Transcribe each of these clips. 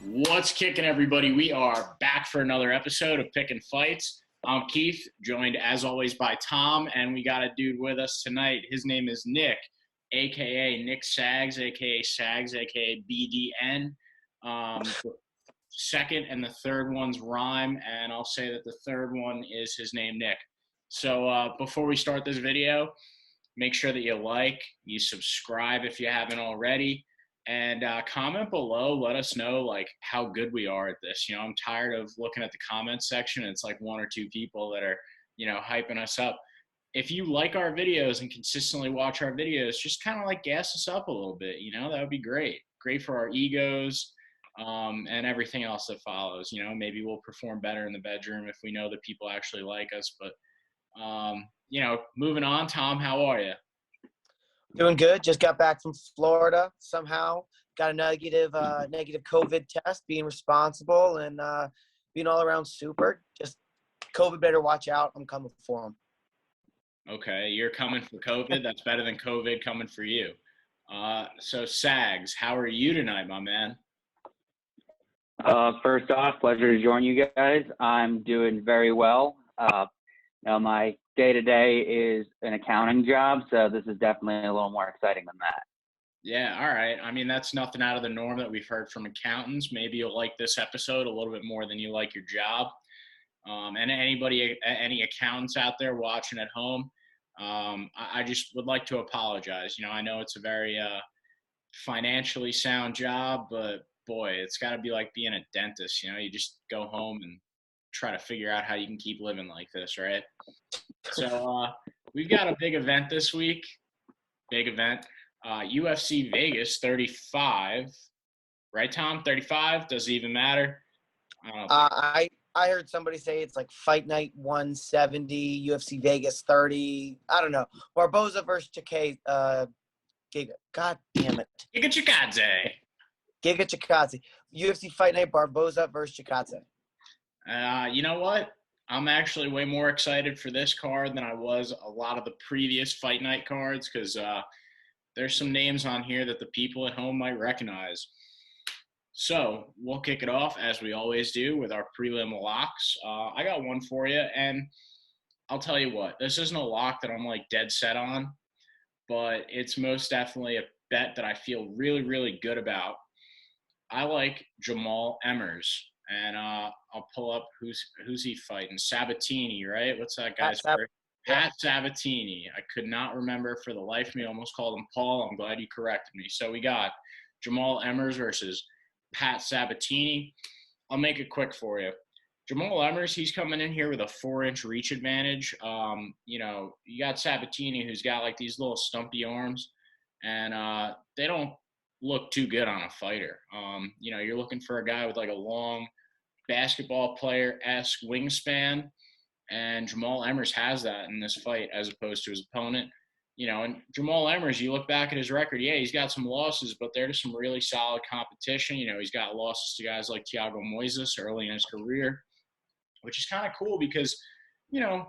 What's kicking, everybody? We are back for another episode of Picking Fights. I'm Keith, joined as always by Tom, and we got a dude with us tonight. His name is Nick, aka Nick Sags, aka Sags, aka BDN. The second and the third ones rhyme, and I'll say that the third one is his name, Nick. So before we start this video, make sure that you subscribe if you haven't already. And comment below. Let us know like how good we are at this. I'm tired of looking at the comment section. It's like one or two people that are, hyping us up. If you like our videos and consistently watch our videos, just kind of like gas us up a little bit. That would be great. Great for our egos and everything else that follows. Maybe we'll perform better in the bedroom if we know that people actually like us. But, moving on, Tom, how are you? Doing good. Just got back from Florida. Somehow got a negative COVID test. Being responsible and being all around super. Just COVID better watch out. I'm coming for them. Okay, you're coming for COVID. That's better than COVID coming for you. So Sags, how are you tonight, my man? First off, pleasure to join you guys. I'm doing very well. My day-to-day is an accounting job, so this is definitely a little more exciting than that. Yeah, all right. I mean, that's nothing out of the norm that we've heard from accountants. Maybe you'll like this episode a little bit more than you like your job. And any accountants out there watching at home, I just would like to apologize. I know it's a very financially sound job, but boy, it's got to be like being a dentist. You just go home and try to figure out how you can keep living like this, right? So we've got a big event this week. Big event. UFC Vegas 35. Right, Tom? 35? Does it even matter? I heard somebody say it's like Fight Night 170, UFC Vegas 30. I don't know. Barboza versus Chikadze. Giga. God damn it. Giga Chikadze. Giga Chikadze. UFC Fight Night Barboza versus Chikadze. You know what? I'm actually way more excited for this card than I was a lot of the previous Fight Night cards because there's some names on here that the people at home might recognize. So we'll kick it off, as we always do, with our Prelim Locks. I got one for you, and I'll tell you what. This isn't a lock that I'm like dead set on, but it's most definitely a bet that I feel really, really good about. I like Jamall Emmers. And I'll pull up who's he fighting. Sabatini, right? What's that guy's first? Pat Sabatini. I could not remember for the life of me. I almost called him Paul. I'm glad you corrected me. So we got Jamall Emmers versus Pat Sabatini. I'll make it quick for you. Jamall Emmers, he's coming in here with a 4-inch reach advantage. You got Sabatini, who's got like these little stumpy arms, and they don't look too good on a fighter. You're looking for a guy with like a long basketball player-esque wingspan, and Jamall Emmers has that in this fight as opposed to his opponent. And Jamall Emmers, you look back at his record, yeah, he's got some losses, but they're just some really solid competition. He's got losses to guys like Thiago Moises early in his career, which is kind of cool because, Jamall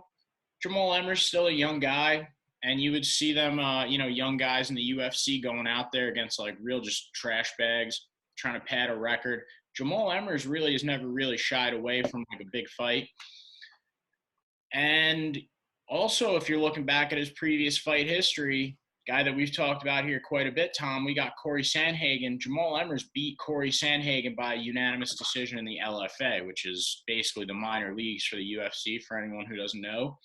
Emmers still a young guy, and you would see them, young guys in the UFC going out there against like real just trash bags, trying to pad a record. Jamall Emmers really has never really shied away from like a big fight. And also, if you're looking back at his previous fight history, guy that we've talked about here quite a bit, Tom, we got Corey Sandhagen. Jamall Emmers beat Corey Sandhagen by unanimous decision in the LFA, which is basically the minor leagues for the UFC, for anyone who doesn't know.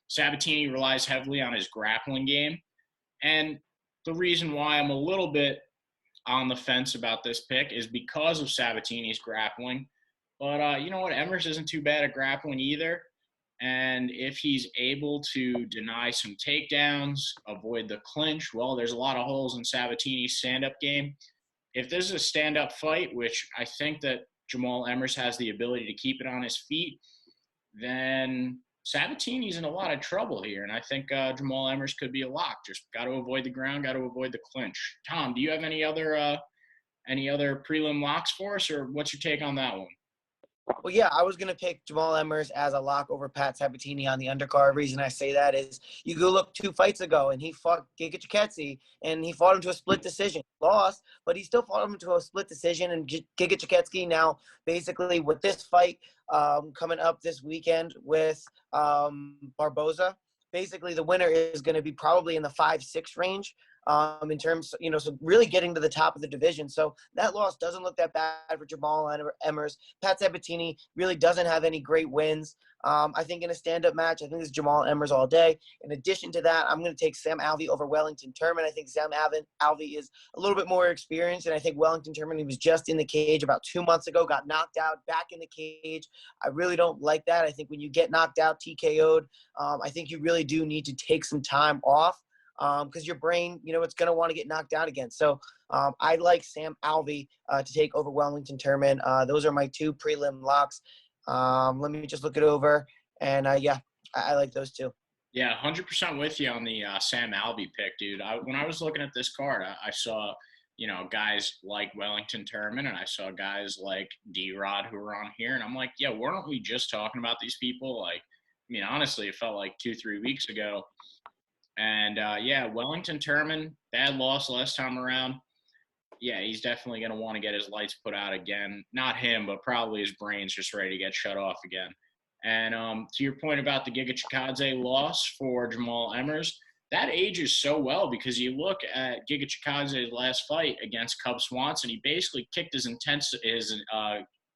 Sabatini relies heavily on his grappling game. And the reason why I'm a little bit on the fence about this pick is because of Sabatini's grappling. But you know what? Emmers isn't too bad at grappling either. And if he's able to deny some takedowns, avoid the clinch, well, there's a lot of holes in Sabatini's stand-up game. If this is a stand-up fight, which I think that Jamall Emmers has the ability to keep it on his feet, then Sabatini's in a lot of trouble here, and I think Jamall Emmers could be a lock. Just got to avoid the ground, got to avoid the clinch. Tom, do you have any other prelim locks for us, or what's your take on that one? Well, yeah, I was going to pick Jamal Emmers as a lock over Pat Sabatini on the undercard. Reason I say that is you go look 2 fights ago, and he fought Giga Chikadze, and he fought him to a split decision. Lost, but he still fought him to a split decision. And Giga Chikadze now, basically, with this fight coming up this weekend with Barboza, basically the winner is going to be probably in the 5-6 range. In terms, so really getting to the top of the division. So that loss doesn't look that bad for Jamal Emmers. Pat Sabatini really doesn't have any great wins. I think in a stand-up match, I think it's Jamal Emmers all day. In addition to that, I'm going to take Sam Alvey over Wellington Turman. I think Sam Alvey is a little bit more experienced, and I think Wellington Turman, he was just in the cage about 2 months ago, got knocked out, back in the cage. I really don't like that. I think when you get knocked out, TKO'd, I think you really do need to take some time off. Because your brain, it's going to want to get knocked out again. So I like Sam Alvey to take over Wellington Turman. Those are my 2 prelim locks. Let me just look it over. And, I like those 2. Yeah, 100% with you on the Sam Alvey pick, dude. When I was looking at this card, I saw, guys like Wellington Turman, and I saw guys like D-Rod who were on here. And I'm like, yeah, weren't we just talking about these people? Like, honestly, it felt like 2-3 weeks ago. And, Wellington Turman, bad loss last time around. Yeah, he's definitely going to want to get his lights put out again. Not him, but probably his brain's just ready to get shut off again. And to your point about the Giga Chikadze loss for Jamal Emmers, that ages so well because you look at Giga Chikadze's last fight against Cub Swanson, he basically kicked his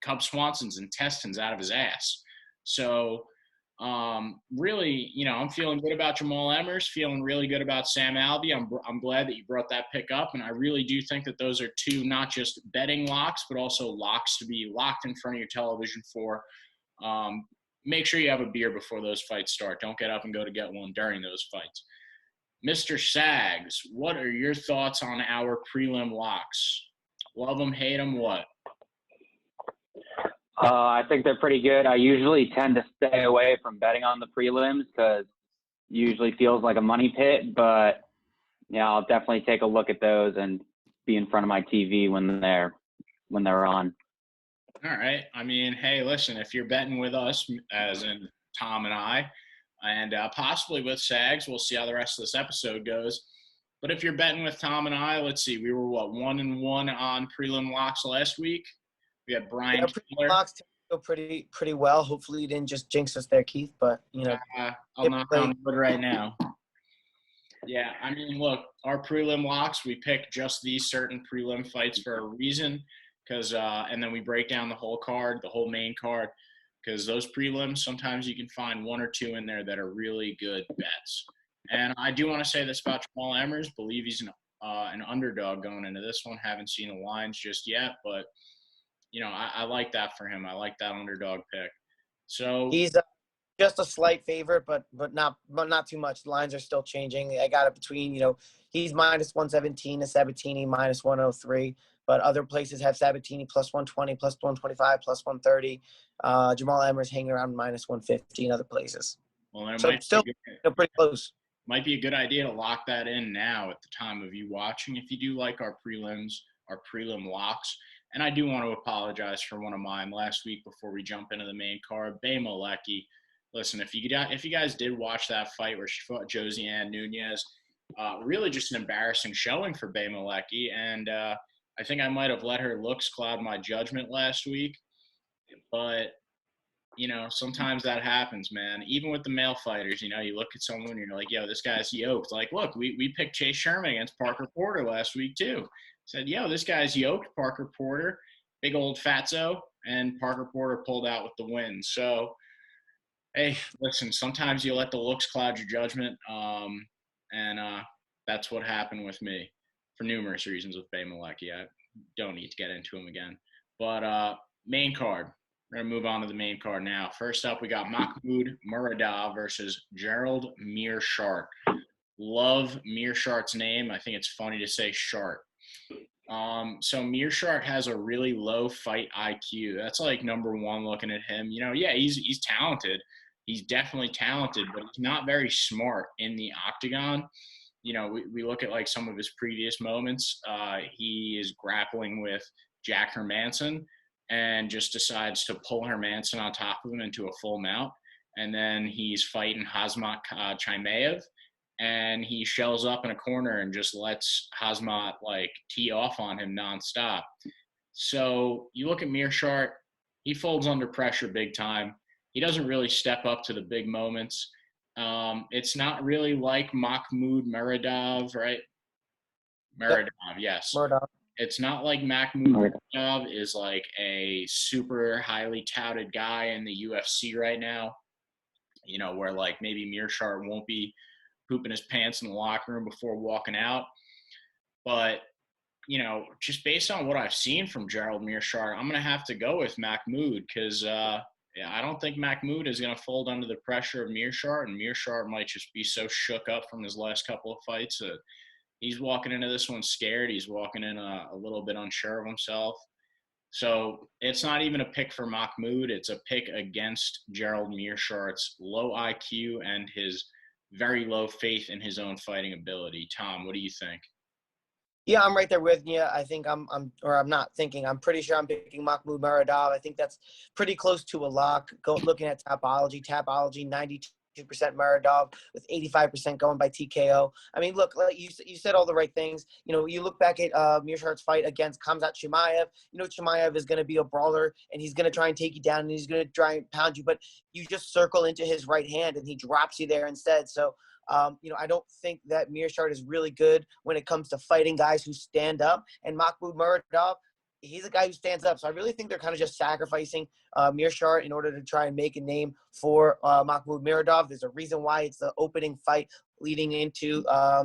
Cub Swanson's intestines out of his ass. So – really, I'm feeling good about Jamal Emmers, feeling really good about Sam Alvey. I'm glad that you brought that pick up, and I really do think that those are 2 not just betting locks, but also locks to be locked in front of your television for. Make sure you have a beer before those fights start. Don't get up and go to get one during those fights. Mr. Sags, what are your thoughts on our prelim locks? Love them, hate them, what? I think they're pretty good. I usually tend to stay away from betting on the prelims because it usually feels like a money pit. But I'll definitely take a look at those and be in front of my TV when they're on. All right. Hey, listen, if you're betting with us, as in Tom and I, and possibly with Sags, we'll see how the rest of this episode goes. But if you're betting with Tom and I, let's see, we were 1-1 on prelim locks last week. We had Brian Keeler. Locks go pretty well. Hopefully you didn't just jinx us there, Keith. But I'll knock on wood right now. Yeah, look, our prelim locks, we pick just these certain prelim fights for a reason, because and then we break down the whole card, the whole main card, because those prelims sometimes you can find 1 or 2 in there that are really good bets. And I do want to say this about Jamal Emmers. Believe he's an underdog going into this one. Haven't seen the lines just yet, but. I like that for him. I like that underdog pick. So he's just a slight favorite, but not too much. The lines are still changing. I got it between, he's -117 to Sabatini -103, but other places have Sabatini +120, +125, +130. Jamal Emmers hanging around -150 in other places. Well, so still pretty close. Might be a good idea to lock that in now at the time of you watching. If you do like our prelims, our prelim locks. And I do want to apologize for one of mine last week before we jump into the main card. Bay Malecki. Listen, if you guys did watch that fight where she fought Josiane Nunez, really just an embarrassing showing for Bay Malecki. And I think I might have let her looks cloud my judgment last week. But, sometimes that happens, man. Even with the male fighters, you look at someone and you're like, yo, this guy's yoked. Like, look, we picked Chase Sherman against Parker Porter last week too. Said, yo, this guy's yoked, Parker Porter, big old fatso, and Parker Porter pulled out with the win. So, hey, listen, sometimes you let the looks cloud your judgment, and that's what happened with me for numerous reasons with Bay Malecki. I don't need to get into them again. But main card. We're going to move on to the main card now. First up, we got Makhmud Muradov versus Gerald Meerschaert. Love Meerschaert's name. I think it's funny to say Shart. So Meerschaert has a really low fight IQ. That's like number one looking at him. He's talented. He's definitely talented, but he's not very smart in the octagon. We look at like some of his previous moments. He is grappling with Jack Hermanson, and just decides to pull Hermanson on top of him into a full mount. And then he's fighting Khamzat Chimaev, and he shells up in a corner and just lets Khamzat like tee off on him nonstop. So you look at Meerschaert, he folds under pressure big time. He doesn't really step up to the big moments. It's not really like Makhmud Muradov, right? Muradov, yes. Muradov. It's not like Makhmud Muradov is like a super highly touted guy in the UFC right now, you know, where like maybe Meerschaert won't be pooping his pants in the locker room before walking out. But, you know, just based on what I've seen from Gerald Meerschaert, I'm going to have to go with Makhmud because I don't think Makhmud is going to fold under the pressure of Meerschaert, and Meerschaert might just be so shook up from his last couple of fights that he's walking into this one scared. He's walking in a little bit unsure of himself. So it's not even a pick for Makhmud. It's a pick against Gerald Meerschaert's low IQ and his very low faith in his own fighting ability. Tom, what do you think? Yeah, I'm right there with you. I think I'm pretty sure I'm picking Makhmud Muradov. I think that's pretty close to a lock. Looking at Tapology, 92% Muradov with 85% going by TKO. I mean, look, like you said all the right things. You know, you look back at Meerschaert's fight against Khamzat Chimaev. You know, Chimaev is going to be a brawler, and he's going to try and take you down, and he's going to try and pound you. But you just circle into his right hand, and he drops you there instead. So, you know, I don't think that Meerschaert is really good when it comes to fighting guys who stand up. And Makhmud Muradov, he's a guy who stands up. So I really think they're kind of just sacrificing Meerschaert in order to try and make a name for Makhmud Muradov. There's a reason why it's the opening fight leading into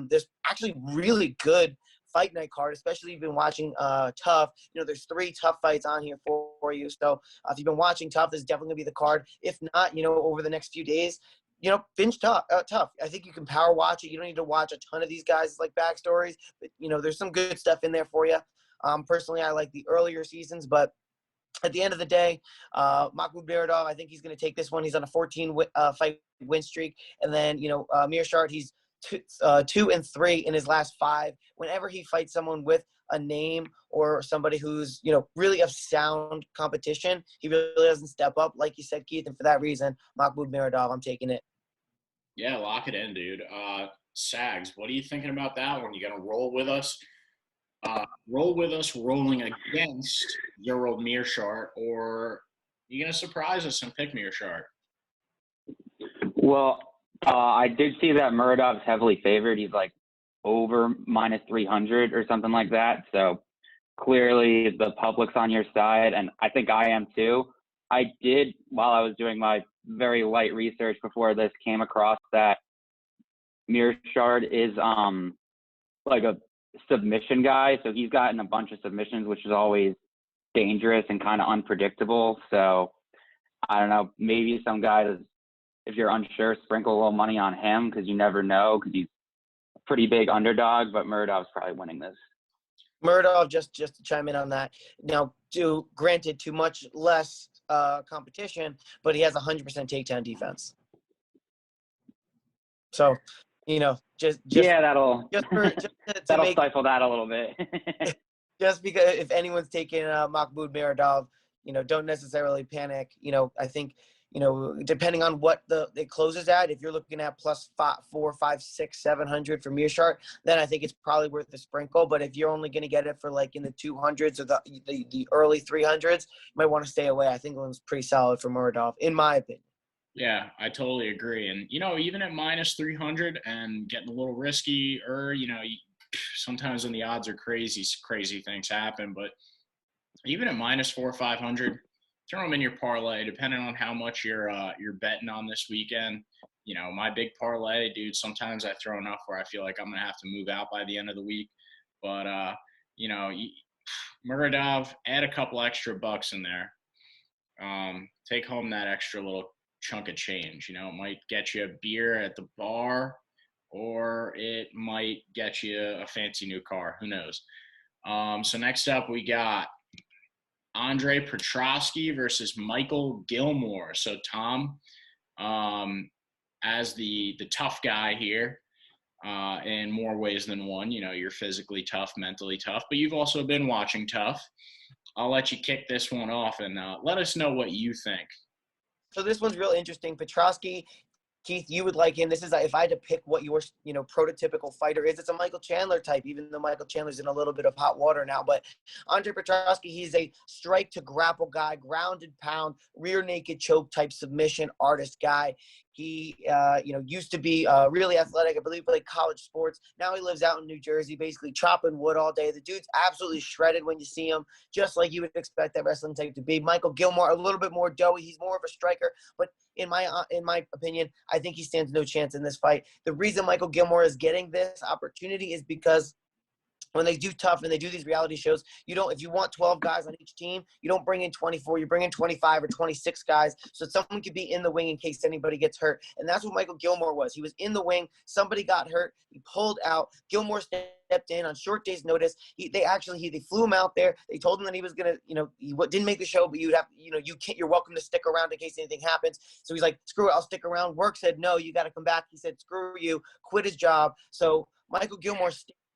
this actually really good fight night card, especially if you've been watching Tough. You know, there's 3 tough fights on here for you. So if you've been watching Tough, this is definitely going to be the card. If not, you know, over the next few days, you know, binge Tough. I think you can power watch it. You don't need to watch a ton of these guys like backstories, but, you know, there's some good stuff in there for you. Personally, I like the earlier seasons, but at the end of the day, Makhmud Muradov, I think he's going to take this one. He's on a 14 fight win streak. And then, you know, Meerschaert, he's 2-3 in his last 5. Whenever he fights someone with a name or somebody who's, you know, really of sound competition, he really doesn't step up, like you said, Keith. And for that reason, Makhmud Muradov, I'm taking it. Yeah, lock it in, dude. Sags, what are you thinking about that one? You going to roll with us? Rolling against Gerald Meerschaert, or you going to surprise us and pick Meerschaert? Well, I did see that Muradov's heavily favored. He's like over -300 or something like that. So clearly the public's on your side, and I think I am too. I did, while I was doing my very light research before this, came across that Meerschaert is like a submission guy. So he's gotten a bunch of submissions, which is always dangerous and kind of unpredictable. So I don't know, maybe some guys, if you're unsure, sprinkle a little money on him because you never know, because he's a pretty big underdog, but Muradov's probably winning this. Muradov, just to chime in on that. Now, granted, too much less competition, but he has 100% takedown defense. So, you know, that'll that'll stifle that a little bit. Just because if anyone's taking Makhmud Muradov, you know, don't necessarily panic. You know, I think, you know, depending on what it closes at, if you're looking at plus 4, 5, 6, 700 for Meerschaert, then I think it's probably worth a sprinkle. But if you're only going to get it for like in the 200s or the early 300s, you might want to stay away. I think it was pretty solid for Muradov, in my opinion. Yeah, I totally agree. And, you know, even at -300 and getting a little risky, or, you know, sometimes when the odds are crazy things happen. But even at -4 or 500, throw them in your parlay, depending on how much you're betting on this weekend. You know, my big parlay, dude, sometimes I throw enough where I feel like I'm going to have to move out by the end of the week. But, you know, Muradov, add a couple extra bucks in there. Take home that extra little chunk of change. You know, it might get you a beer at the bar, or it might get you a fancy new car. Who knows? So next up, we got Andre Petroski versus Michael Gilmore. So Tom, as the tough guy here, in more ways than one, you know, you're physically tough, mentally tough, but you've also been watching Tough. I'll let you kick this one off and let us know what you think. So this one's real interesting. Petroski, Keith, you would like him. This is, if I had to pick what your, prototypical fighter is, it's a Michael Chandler type, even though Michael Chandler's in a little bit of hot water now. But Andre Petroski, he's a strike to grapple guy, grounded pound, rear naked choke type submission artist guy. He, used to be really athletic. I believe played college sports. Now he lives out in New Jersey, basically chopping wood all day. The dude's absolutely shredded when you see him, just like you would expect that wrestling type to be. Michael Gilmore, a little bit more doughy. He's more of a striker, but in my opinion, I think he stands no chance in this fight. The reason Michael Gilmore is getting this opportunity is because when they do tough and they do these reality shows, if you want 12 guys on each team, you don't bring in 24, you bring in 25 or 26 guys. So someone could be in the wing in case anybody gets hurt. And that's what Michael Gilmore was. He was in the wing. Somebody got hurt. He pulled out. Gilmore stepped in on short days notice. They flew him out there. They told him that he was going to, he didn't make the show, but you're welcome to stick around in case anything happens. So he's like, screw it, I'll stick around. Work said, no, you got to come back. He said, screw you, quit his job. So Michael Gilmore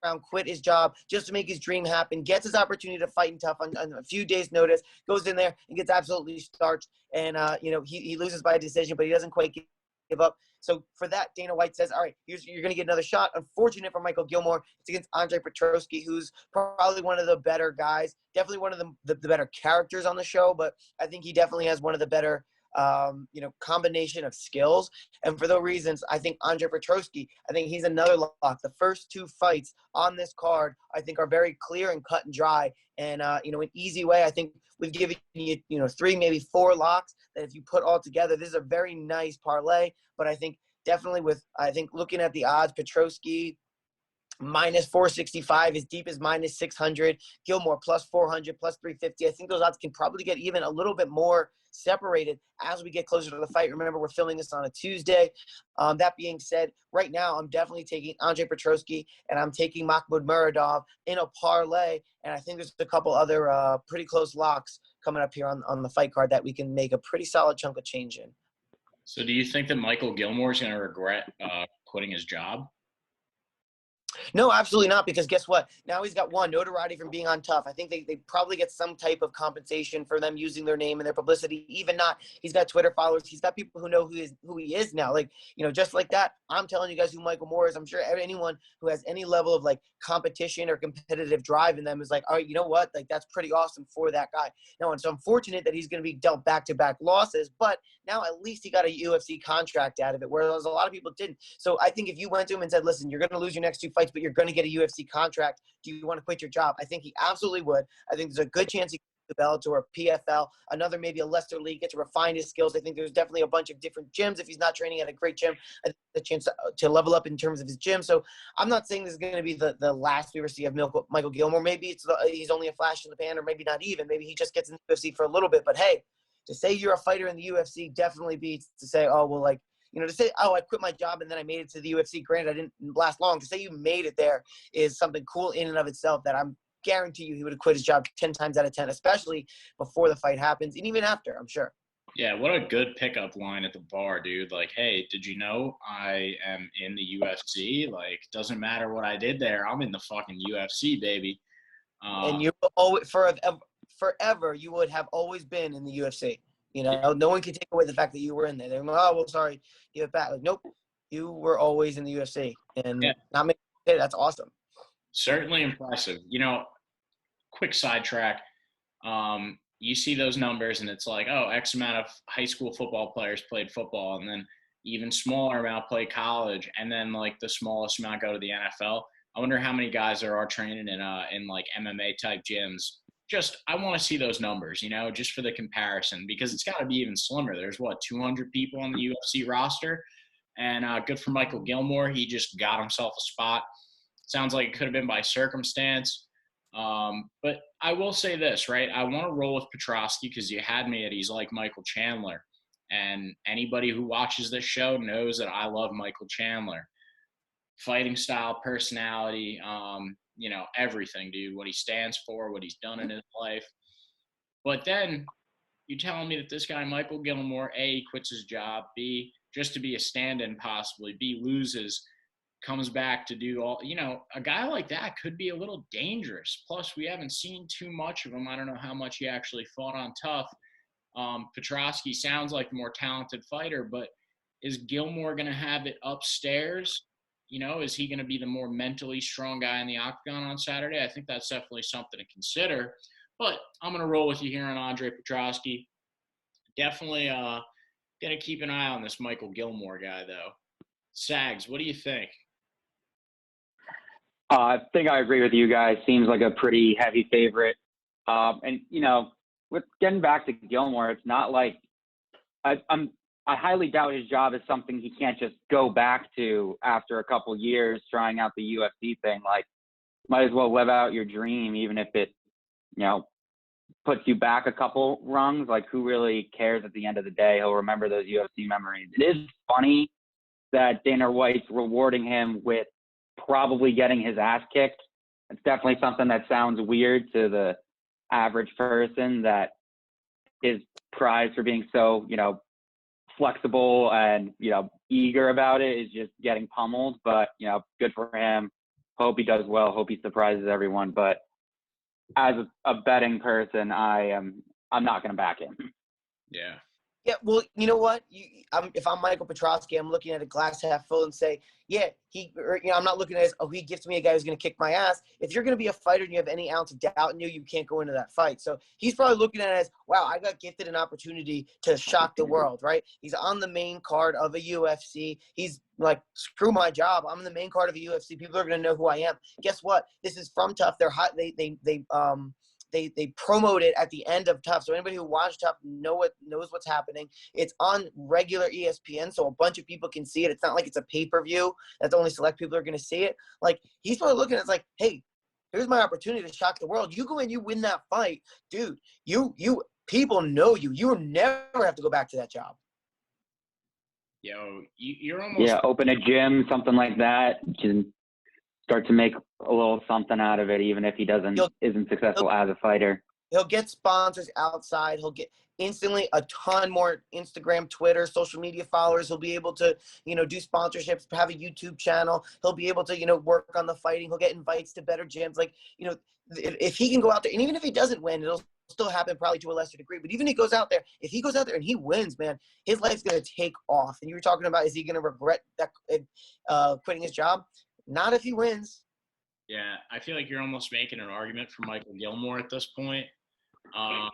around, quit his job just to make his dream happen, gets his opportunity to fight in tough on a few days' notice, goes in there and gets absolutely starched. And, he loses by a decision, but he doesn't quite give up. So for that, Dana White says, all right, you're going to get another shot. Unfortunate for Michael Gilmore, it's against Andre Petroski, who's probably one of the better guys, definitely one of the better characters on the show, but I think he definitely has one of the better combination of skills. And for those reasons, I think Andre Petroski, I think he's another lock. The first two fights on this card, I think, are very clear and cut and dry. And, an easy way, I think we've given you, 3, maybe 4 locks that if you put all together, this is a very nice parlay. But I think definitely looking at the odds, Petroski minus 465, as deep as minus 600, Gilmore plus 400, plus 350. I think those odds can probably get even a little bit more separated as we get closer to the fight. Remember, we're filming this on a Tuesday. That being said, right now I'm definitely taking Andre Petroski and I'm taking Makhmud Muradov in a parlay. And I think there's a couple other pretty close locks coming up here on the fight card that we can make a pretty solid chunk of change in. So do you think that Michael Gilmore is going to regret quitting his job? No, absolutely not, because guess what? Now he's got notoriety from being on Tough. I think they probably get some type of compensation for them using their name and their publicity. Even not, he's got Twitter followers. He's got people who know who he is now. Like, just like that, I'm telling you guys who Michael Moore is. I'm sure anyone who has any level of like competition or competitive drive in them is like, all right, you know what? Like, that's pretty awesome for that guy. Now, it's unfortunate that he's going to be dealt back-to-back losses, but now at least he got a UFC contract out of it, whereas a lot of people didn't. So I think if you went to him and said, listen, you're going to lose your next 2 fights, but you're going to get a UFC contract, do you want to quit your job? I think he absolutely would. I think there's a good chance he could develop to a PFL, another maybe a lesser league, get to refine his skills. I think there's definitely a bunch of different gyms. If he's not training at a great gym, I think the chance to level up in terms of his gym. So I'm not saying this is going to be the last we ever see of Michael Gilmore. Maybe he's only a flash in the pan, or maybe not even. Maybe he just gets in the UFC for a little bit. But hey, to say you're a fighter in the UFC definitely beats to say, oh, well, like, to say, oh, I quit my job and then I made it to the UFC. Granted, I didn't last long. To say you made it there is something cool in and of itself that I'm guarantee you he would have quit his job 10 times out of 10, especially before the fight happens and even after, I'm sure. Yeah, what a good pickup line at the bar, dude. Like, hey, did you know I am in the UFC? Like, doesn't matter what I did there. I'm in the fucking UFC, baby. And you always, forever, you would have always been in the UFC. No one can take away the fact that you were in there. They're like, oh, well, sorry, give it back. Like, nope, you were always in the UFC. And that's awesome. Certainly impressive. Quick sidetrack. You see those numbers and it's like, oh, X amount of high school football players played football, and then even smaller amount play college, and then like the smallest amount go to the NFL. I wonder how many guys there are training in like MMA type gyms. Just, I want to see those numbers, just for the comparison, because it's got to be even slimmer. There's 200 people on the UFC roster, and good for Michael Gilmore. He just got himself a spot. Sounds like it could have been by circumstance. But I will say this, right? I want to roll with Petroski because you had me at he's like Michael Chandler. And anybody who watches this show knows that I love Michael Chandler. Fighting style, personality, everything, dude. What he stands for, what he's done in his life. But then you're telling me that this guy, Michael Gilmore, A, quits his job, B, just to be a stand-in possibly, B, loses. comes back to do all, a guy like that could be a little dangerous. Plus, we haven't seen too much of him. I don't know how much he actually fought on Tough. Petroski sounds like the more talented fighter, but is Gilmore going to have it upstairs? Is he going to be the more mentally strong guy in the octagon on Saturday? I think that's definitely something to consider. But I'm going to roll with you here on Andre Petroski. Definitely going to keep an eye on this Michael Gilmore guy, though. Sags, what do you think? I think I agree with you guys. Seems like a pretty heavy favorite. And, with getting back to Gilmore, it's not like I highly doubt his job is something he can't just go back to after a couple years trying out the UFC thing. Like, might as well live out your dream, even if it, puts you back a couple rungs. Like, who really cares at the end of the day? He'll remember those UFC memories. It is funny that Dana White's rewarding him with probably getting his ass kicked. It's definitely something that sounds weird to the average person, that his prize for being so, flexible and, eager about it is just getting pummeled. But, good for him. Hope he does well. Hope he surprises everyone. But as a betting person, I'm not going to back him. Yeah. Yeah, well, you know what? If I'm Michael Petroski, I'm looking at a glass half full and say, yeah, I'm not looking at it as, he gifts me a guy who's going to kick my ass. If you're going to be a fighter and you have any ounce of doubt in you, you can't go into that fight. So he's probably looking at it as, wow, I got gifted an opportunity to shock the world, right? He's on the main card of a UFC. He's like, screw my job. I'm in the main card of a UFC. People are going to know who I am. Guess what? This is from Tough. They're hot. They promote it at the end of Tough, so anybody who watched Tough knows what's happening. It's on regular ESPN, so a bunch of people can see it. It's not like it's a pay-per-view that only select people are going to see it. Like, he's probably looking at it as like, hey, here's my opportunity to shock the world. You go in, you win that fight, dude. You people know you. You will never have to go back to that job. You're almost open a gym, something like that. You can start to make a little something out of it, even if he isn't successful as a fighter. He'll get sponsors outside. He'll get instantly a ton more Instagram, Twitter, social media followers. He'll be able to, do sponsorships, have a YouTube channel. He'll be able to, work on the fighting. He'll get invites to better gyms. Like, if he can go out there, and even if he doesn't win, it'll still happen probably to a lesser degree. But even if he goes out there, and he wins, man, his life's going to take off. And you were talking about, is he going to regret that quitting his job? Not if he wins. Yeah, I feel like you're almost making an argument for Michael Gilmore at this point. I'm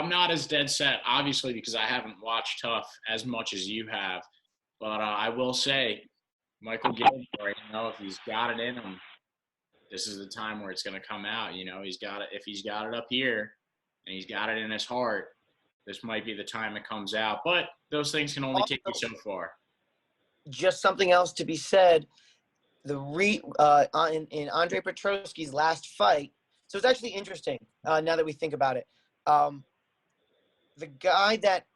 not as dead set, obviously, because I haven't watched Tough as much as you have. But I will say, Michael Gilmore, if he's got it in him, this is the time where it's going to come out. He's got it. If he's got it up here and he's got it in his heart, this might be the time it comes out. But those things can only take you so far. Just something else to be said. In Andre Petroski's last fight, so it's actually interesting now that we think about it. The guy that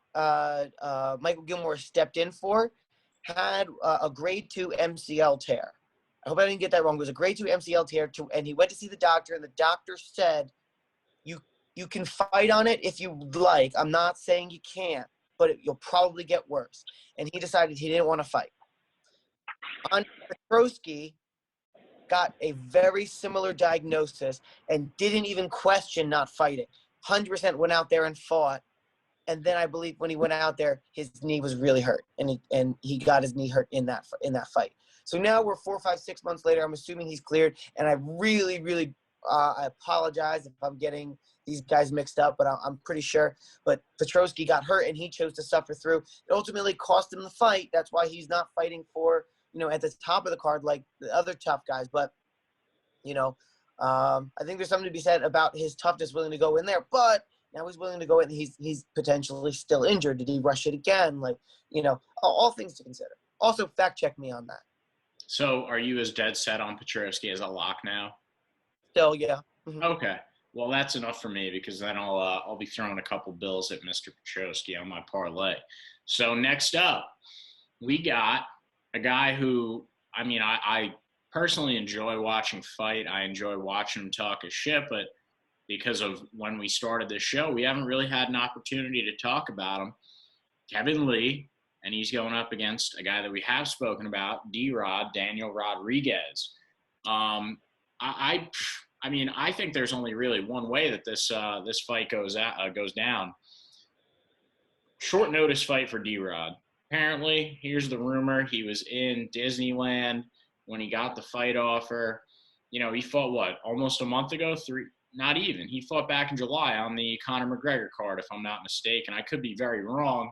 Michael Gilmore stepped in for had a grade 2 MCL tear. I hope I didn't get that wrong. It was a grade 2 MCL tear, and he went to see the doctor, and the doctor said, you can fight on it if you like. I'm not saying you can't, but you'll probably get worse. And he decided he didn't want to fight. Andre Petroski got a very similar diagnosis and didn't even question not fighting. 100% went out there and fought. And then I believe when he went out there, his knee was really hurt, and he got his knee hurt in that fight. So now we're 4, 5, 6 months later. I'm assuming he's cleared, and I really, really I apologize if I'm getting these guys mixed up, but I'm pretty sure. But Petroski got hurt, and he chose to suffer through. It ultimately cost him the fight. That's why he's not fighting for, at the top of the card like the other tough guys. But, I think there's something to be said about his toughness, willing to go in there. But now he's willing to go in. He's potentially still injured. Did he rush it again? All things to consider. Also, fact check me on that. So are you as dead set on Petroski as a lock now? Still, yeah. Mm-hmm. Okay. Well, that's enough for me, because then I'll be throwing a couple bills at Mr. Petroski on my parlay. So next up, we got a guy who, I personally enjoy watching fight. I enjoy watching him talk his shit, but because of when we started this show, we haven't really had an opportunity to talk about him. Kevin Lee, and he's going up against a guy that we have spoken about, D-Rod, Daniel Rodriguez. I mean, I think there's only really one way that this fight goes down. Short notice fight for D-Rod. Apparently, here's the rumor: he was in Disneyland when he got the fight offer. You know, he fought almost a month ago? Not even. He fought back in July on the Conor McGregor card, if I'm not mistaken. I could be very wrong,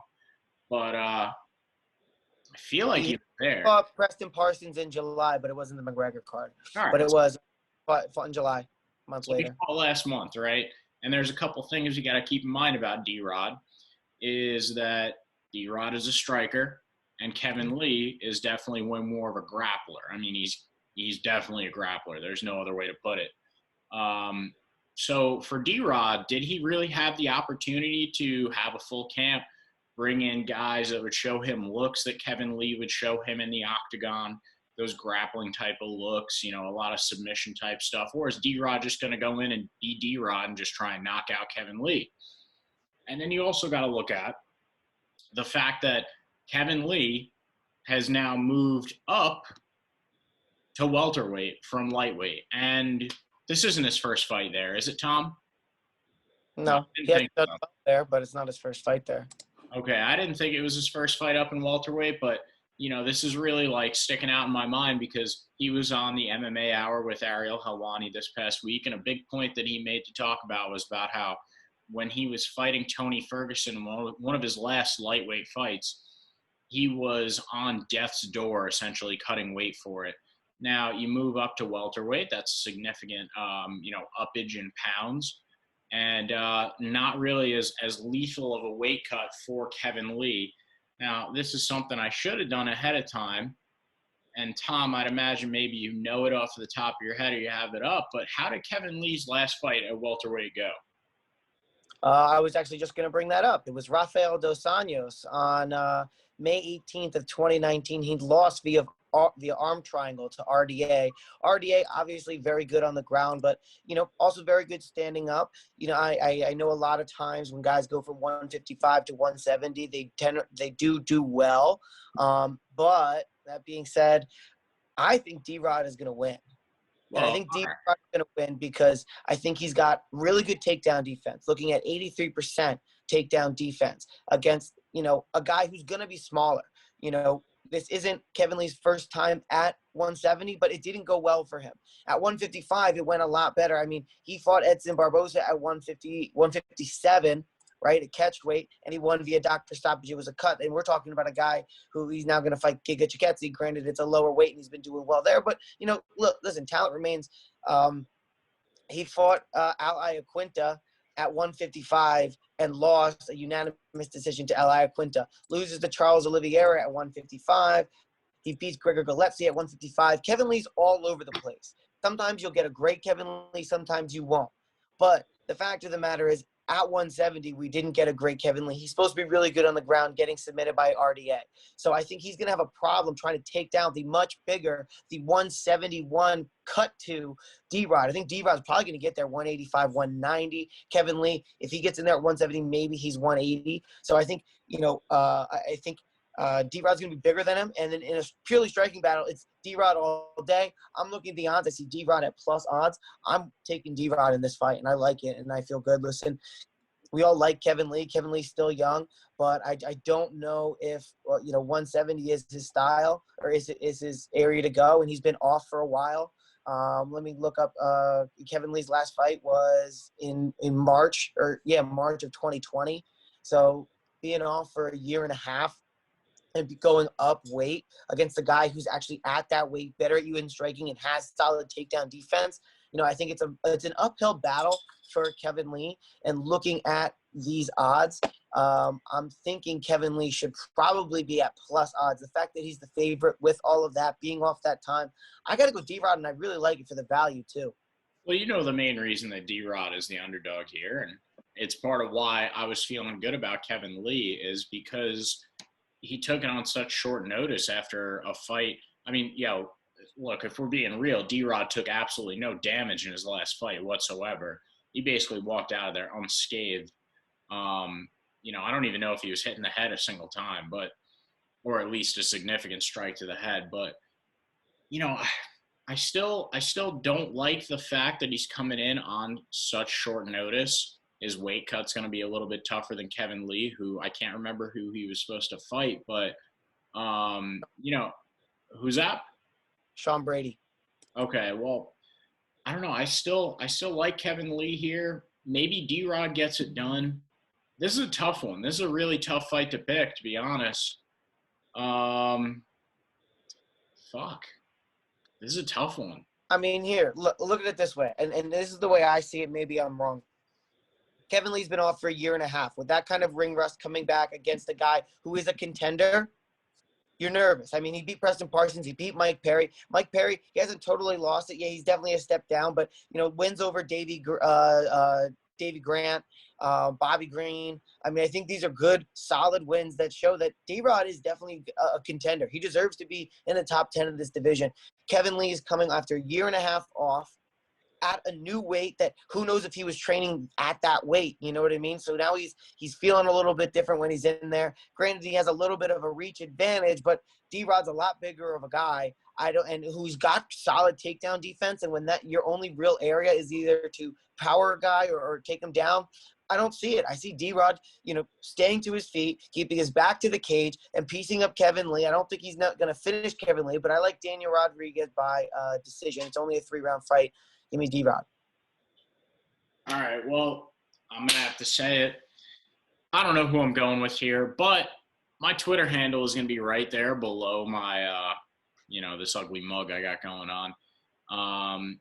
but I feel like he was there. He fought Preston Parsons in July, but it wasn't the McGregor card. All right. But it was fought in July, a month later. He fought last month, right? And there's a couple things you got to keep in mind about D-Rod, is that D-Rod is a striker, and Kevin Lee is definitely way more of a grappler. I mean, he's definitely a grappler. There's no other way to put it. So for D-Rod, did he really have the opportunity to have a full camp, bring in guys that would show him looks that Kevin Lee would show him in the octagon, those grappling type of looks, you know, a lot of submission type stuff? Or is D-Rod just going to go in and be D-Rod and just try and knock out Kevin Lee? And then you also got to look at the fact that Kevin Lee has now moved up to welterweight from lightweight. And this isn't his first fight there, is it, Tom? No, he hasn't done well there, but it's not his first fight there. Okay, I didn't think it was his first fight up in welterweight, but, you know, this is really, like, sticking out in my mind because he was on the MMA Hour with Ariel Helwani this past week, and a big point that he made to talk about was about how when he was fighting Tony Ferguson, one of his last lightweight fights, he was on death's door, essentially cutting weight for it. Now, you move up to welterweight, that's significant, uppage in pounds, and not really as lethal of a weight cut for Kevin Lee. Now, this is something I should have done ahead of time, and Tom, I'd imagine maybe you know it off the top of your head or you have it up, but how did Kevin Lee's last fight at welterweight go? I was actually just going to bring that up. It was Rafael Dos Anjos on May 18th of 2019. He lost via arm triangle to RDA. RDA obviously very good on the ground, but, you know, also very good standing up. You know, I know a lot of times when guys go from 155 to 170, they do well. But that being said, I think D-Rod is going to win. And I think D-Rod's going to win because I think he's got really good takedown defense, looking at 83% takedown defense against, you know, a guy who's going to be smaller. You know, this isn't Kevin Lee's first time at 170, but it didn't go well for him. At 155, it went a lot better. I mean, he fought Edson Barboza at 157, right, at catch weight, and he won via doctor stoppage. It was a cut, and we're talking about a guy who he's now going to fight Giga Chikadze. Granted, it's a lower weight, and he's been doing well there. But, you know, listen, talent remains. He fought Al Iaquinta at 155 and lost a unanimous decision to Al Iaquinta. Loses to Charles Oliveira at 155. He beats Gregor Gillespie at 155. Kevin Lee's all over the place. Sometimes you'll get a great Kevin Lee, sometimes you won't. But the fact of the matter is, at 170, we didn't get a great Kevin Lee. He's supposed to be really good on the ground, getting submitted by RDA. So I think he's going to have a problem trying to take down the much bigger, the 171 cut to D-Rod. I think D-Rod's probably going to get there 185, 190. Kevin Lee, if he gets in there at 170, maybe he's 180. So I think, you know, I think D-Rod's going to be bigger than him. And then in a purely striking battle, it's D-Rod all day. I'm looking at the odds. I see D-Rod at plus odds. I'm taking D-Rod in this fight, and I like it, and I feel good. Listen, we all like Kevin Lee. Kevin Lee's still young, but I don't know if, 170 is his style or is his area to go, and he's been off for a while. Let me look up. Kevin Lee's last fight was in March of 2020. So being off for a year and a half, and going up weight against a guy who's actually at that weight, better at you in striking and has solid takedown defense. You know, I think it's an uphill battle for Kevin Lee. And looking at these odds, I'm thinking Kevin Lee should probably be at plus odds. The fact that he's the favorite with all of that, being off that time, I got to go D-Rod, and I really like it for the value too. Well, you know, the main reason that D-Rod is the underdog here, and it's part of why I was feeling good about Kevin Lee, is because he took it on such short notice after a fight. I mean, look, if we're being real, D-Rod took absolutely no damage in his last fight whatsoever. He basically walked out of there unscathed. I don't even know if he was hitting the head a single time, but or at least a significant strike to the head. But, you know, I still don't like the fact that he's coming in on such short notice. His weight cut's going to be a little bit tougher than Kevin Lee, who I can't remember who he was supposed to fight, but you know, who's that? Sean Brady. Okay, well, I don't know. I still like Kevin Lee here. Maybe D-Rod gets it done. This is a tough one. This is a really tough fight to pick, to be honest. Fuck. This is a tough one. I mean, here, look at it this way, and this is the way I see it. Maybe I'm wrong. Kevin Lee's been off for a year and a half. With that kind of ring rust coming back against a guy who is a contender, you're nervous. I mean, he beat Preston Parsons. He beat Mike Perry. Mike Perry, he hasn't totally lost it yet. He's definitely a step down, but, you know, wins over Davey Grant, Bobby Green. I mean, I think these are good, solid wins that show that D-Rod is definitely a contender. He deserves to be in the top 10 of this division. Kevin Lee is coming after a year and a half off at a new weight that who knows if he was training at that weight, you know what I mean? So now he's feeling a little bit different when he's in there. Granted, he has a little bit of a reach advantage, but D-Rod's a lot bigger of a guy. And who's got solid takedown defense, and when that your only real area is either to power a guy or take him down, I don't see it. I see D-Rod, you know, staying to his feet, keeping his back to the cage, and piecing up Kevin Lee. I don't think he's not going to finish Kevin Lee, but I like Daniel Rodriguez by decision. It's only a 3-round fight. Give me D-Rod. All right, well, I'm going to have to say it. I don't know who I'm going with here, but my Twitter handle is going to be right there below my, you know, this ugly mug I got going on.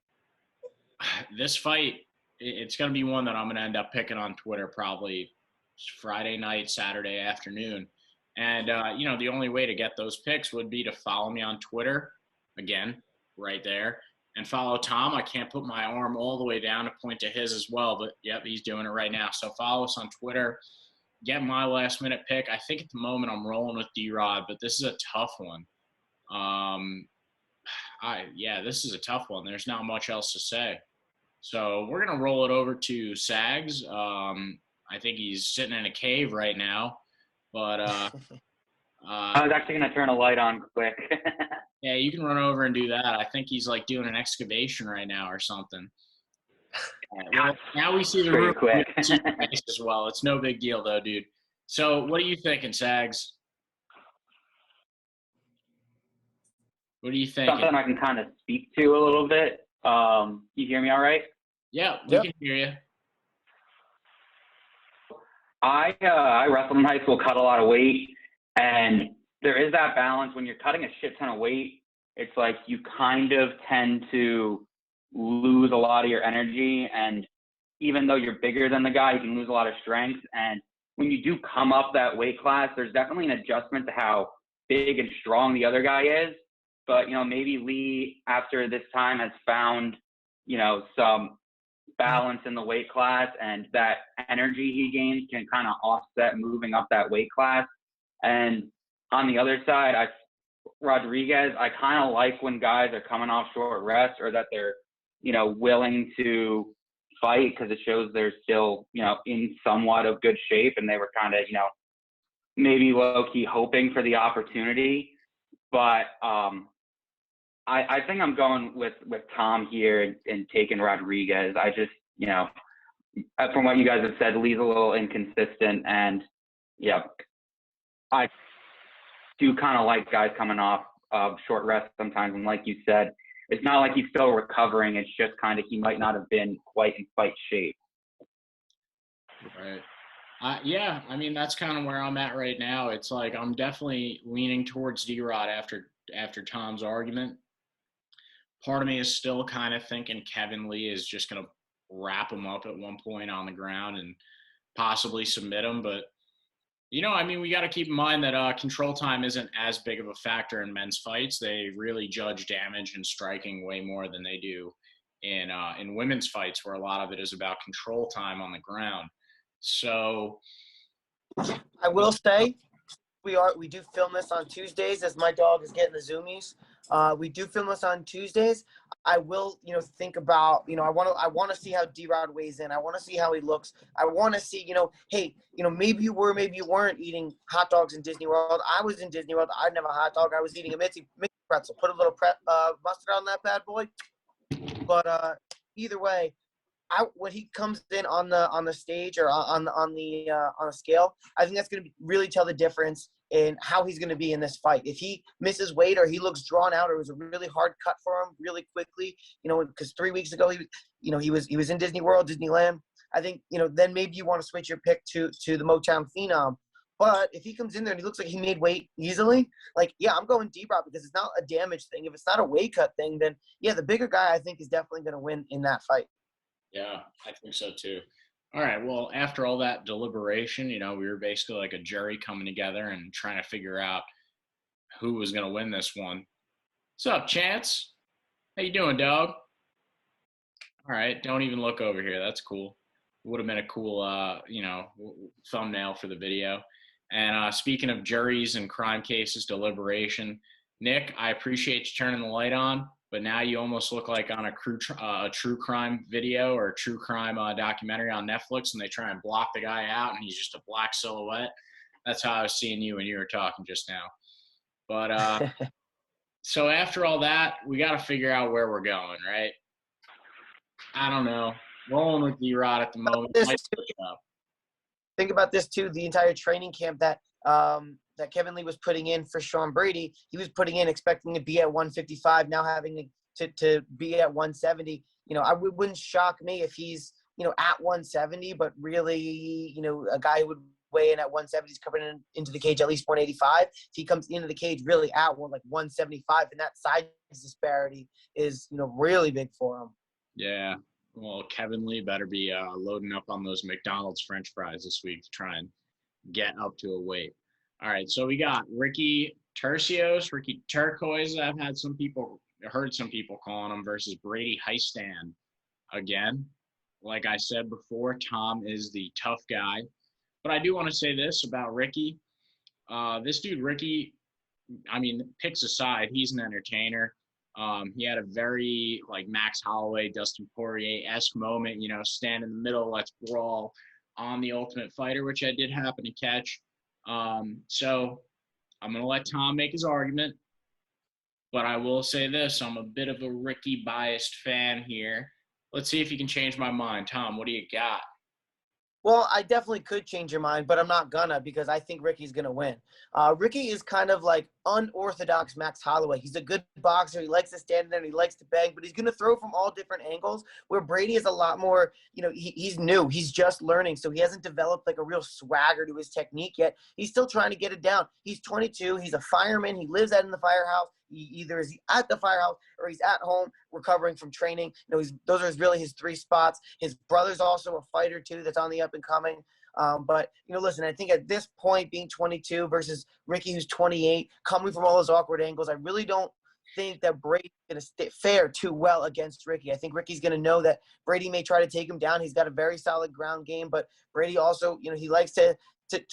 This fight, it's going to be one that I'm going to end up picking on Twitter probably Friday night, Saturday afternoon. And, you know, the only way to get those picks would be to follow me on Twitter, again, right there. And follow Tom. I can't put my arm all the way down to point to his as well, but yep, he's doing it right now. So follow us on Twitter. Get my last minute pick. I think at the moment I'm rolling with D-Rod, but this is a tough one. This is a tough one. There's not much else to say. So we're gonna roll it over to Sags. I think he's sitting in a cave right now, but I was actually gonna turn a light on quick. Yeah, you can run over and do that. I think he's like doing an excavation right now or something. Well, now we see the roof as well. It's no big deal though, dude. So what are you thinking, Sags? What are you thinking? Something I can kind of speak to a little bit. You hear me all right? Yeah, we can hear you. I wrestled in high school, cut a lot of weight, and there is that balance when you're cutting a shit ton of weight. It's like you kind of tend to lose a lot of your energy, and even though you're bigger than the guy, you can lose a lot of strength. And when you do come up that weight class, there's definitely an adjustment to how big and strong the other guy is. But, you know, maybe Lee, after this time, has found, you know, some balance in the weight class, and that energy he gains can kind of offset moving up that weight class. And on the other side, Rodriguez, I kind of like when guys are coming off short rest, or that they're, you know, willing to fight, because it shows they're still, you know, in somewhat of good shape, and they were kind of, you know, maybe low-key hoping for the opportunity. But I think I'm going with Tom here and taking Rodriguez. I just, you know, from what you guys have said, Lee's a little inconsistent, and yeah, I do kind of like guys coming off short rest sometimes. And like you said, it's not like he's still recovering. It's just kind of he might not have been quite in fight shape. Right. Yeah, I mean, that's kind of where I'm at right now. It's like I'm definitely leaning towards D-Rod after Tom's argument. Part of me is still kind of thinking Kevin Lee is just going to wrap him up at one point on the ground and possibly submit him. But, you know, I mean, we got to keep in mind that control time isn't as big of a factor in men's fights. They really judge damage and striking way more than they do in women's fights, where a lot of it is about control time on the ground. So I will say we do film this on Tuesdays, as my dog is getting the zoomies. We do film this on Tuesdays. I will, think about, I want to see how D-Rod weighs in. I want to see how he looks. I want to see, hey, maybe you were, maybe you weren't eating hot dogs in Disney World. I was in Disney World. I didn't have a hot dog. I was eating a Mitzi pretzel. Put a little mustard on that bad boy. But either way, when he comes in on the stage or on the scale, I think that's going to really tell the difference in how he's going to be in this fight. If he misses weight or he looks drawn out or it was a really hard cut for him really quickly, because 3 weeks ago he was in Disney World, Disneyland. I think then maybe you want to switch your pick to the Motown Phenom. But if he comes in there and he looks like he made weight easily, I'm going D-Rod because it's not a damage thing. If it's not a weight cut thing, then the bigger guy I think is definitely going to win in that fight. Yeah, I think so too. All right. Well, after all that deliberation, we were basically like a jury coming together and trying to figure out who was going to win this one. What's up, Chance? How you doing, dog? All right. Don't even look over here. That's cool. Would have been a cool, thumbnail for the video. And speaking of juries and crime cases, deliberation, Nick, I appreciate you turning the light on. But now you almost look like on a true crime video or a true crime documentary on Netflix, and they try and block the guy out, and he's just a black silhouette. That's how I was seeing you when you were talking just now. But so after all that, we got to figure out where we're going, right? I don't know. Rolling with D-Rod at the moment. Think about this too. The entire training camp that Kevin Lee was putting in for Sean Brady, he was putting in expecting to be at 155, now having to be at 170. Wouldn't shock me if he's, at 170, but really, a guy who would weigh in at 170 is coming into the cage at least 185. If he comes into the cage really at 175, and that size disparity is, really big for him. Yeah. Well, Kevin Lee better be loading up on those McDonald's French fries this week to try and get up to a weight. All right, so we got Ricky Turcios, Ricky Turquoise. I've heard some people calling him, versus Brady Heistand. Again, like I said before, Tom is the tough guy. But I do want to say this about Ricky. This dude, Ricky, picks aside, he's an entertainer. He had a very Max Holloway, Dustin Poirier-esque moment, stand in the middle, let's brawl on The Ultimate Fighter, which I did happen to catch. So I'm going to let Tom make his argument, but I will say this. I'm a bit of a Ricky biased fan here. Let's see if you can change my mind. Tom, what do you got? Well, I definitely could change your mind, but I'm not gonna, because I think Ricky's gonna win. Ricky is kind of like unorthodox Max Holloway. He's a good boxer. He likes to stand there and he likes to bang, but he's gonna throw from all different angles. Where Brady is a lot more, he's new. He's just learning, so he hasn't developed a real swagger to his technique yet. He's still trying to get it down. He's 22. He's a fireman. He lives out in the firehouse. He either is at the firehouse or he's at home recovering from training. Those are really his 3 spots. His brother's also a fighter too that's on the up and coming. But listen, I think at this point, being 22 versus Ricky, who's 28, coming from all those awkward angles, I really don't think that Brady's going to fare too well against Ricky. I think Ricky's going to know that Brady may try to take him down. He's got a very solid ground game, but Brady also, he likes to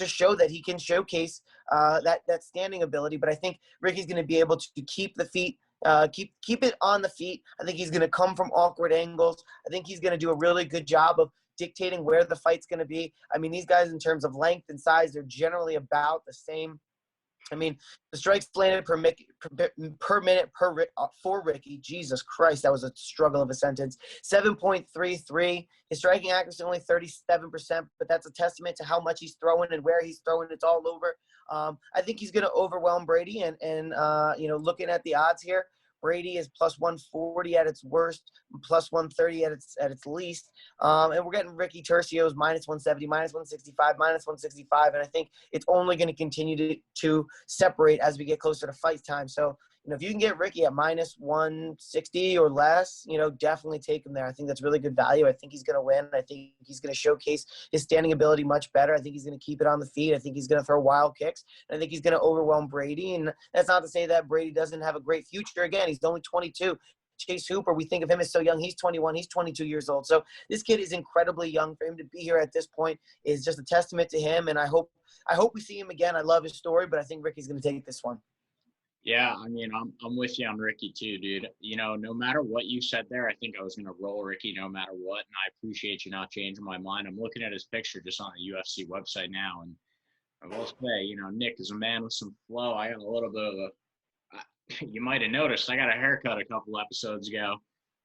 show that he can showcase that standing ability. But I think Ricky's going to be able to keep the feet, keep it on the feet. I think he's going to come from awkward angles. I think he's going to do a really good job of dictating where the fight's going to be. These guys in terms of length and size, they're generally about the same. The strikes landed per minute for Ricky. Jesus Christ, that was a struggle of a sentence. 7.33. His striking accuracy only 37%, but that's a testament to how much he's throwing and where he's throwing. It's all over. I think he's going to overwhelm Brady. And looking at the odds here, Brady is plus 140 at its worst, plus 130 at its least. And we're getting Ricky Turcios minus 170, minus 165, minus 165. And I think it's only going to continue to separate as we get closer to fight time. So, if you can get Ricky at minus 160 or less, definitely take him there. I think that's really good value. I think he's going to win. I think he's going to showcase his standing ability much better. I think he's going to keep it on the feet. I think he's going to throw wild kicks. I think he's going to overwhelm Brady. And that's not to say that Brady doesn't have a great future. Again, he's only 22. Chase Hooper, we think of him as so young. He's 21. He's 22 years old. So this kid is incredibly young. For him to be here at this point is just a testament to him. And I hope we see him again. I love his story, but I think Ricky's going to take this one. Yeah, I mean, I'm with you on Ricky too, dude. You know, no matter what you said there, I think I was gonna roll Ricky no matter what, and I appreciate you not changing my mind. I'm looking at his picture just on the UFC website now, and I will say, you know, Nick is a man with some flow. I got a little bit of a, you might have noticed, I got a haircut a couple episodes ago,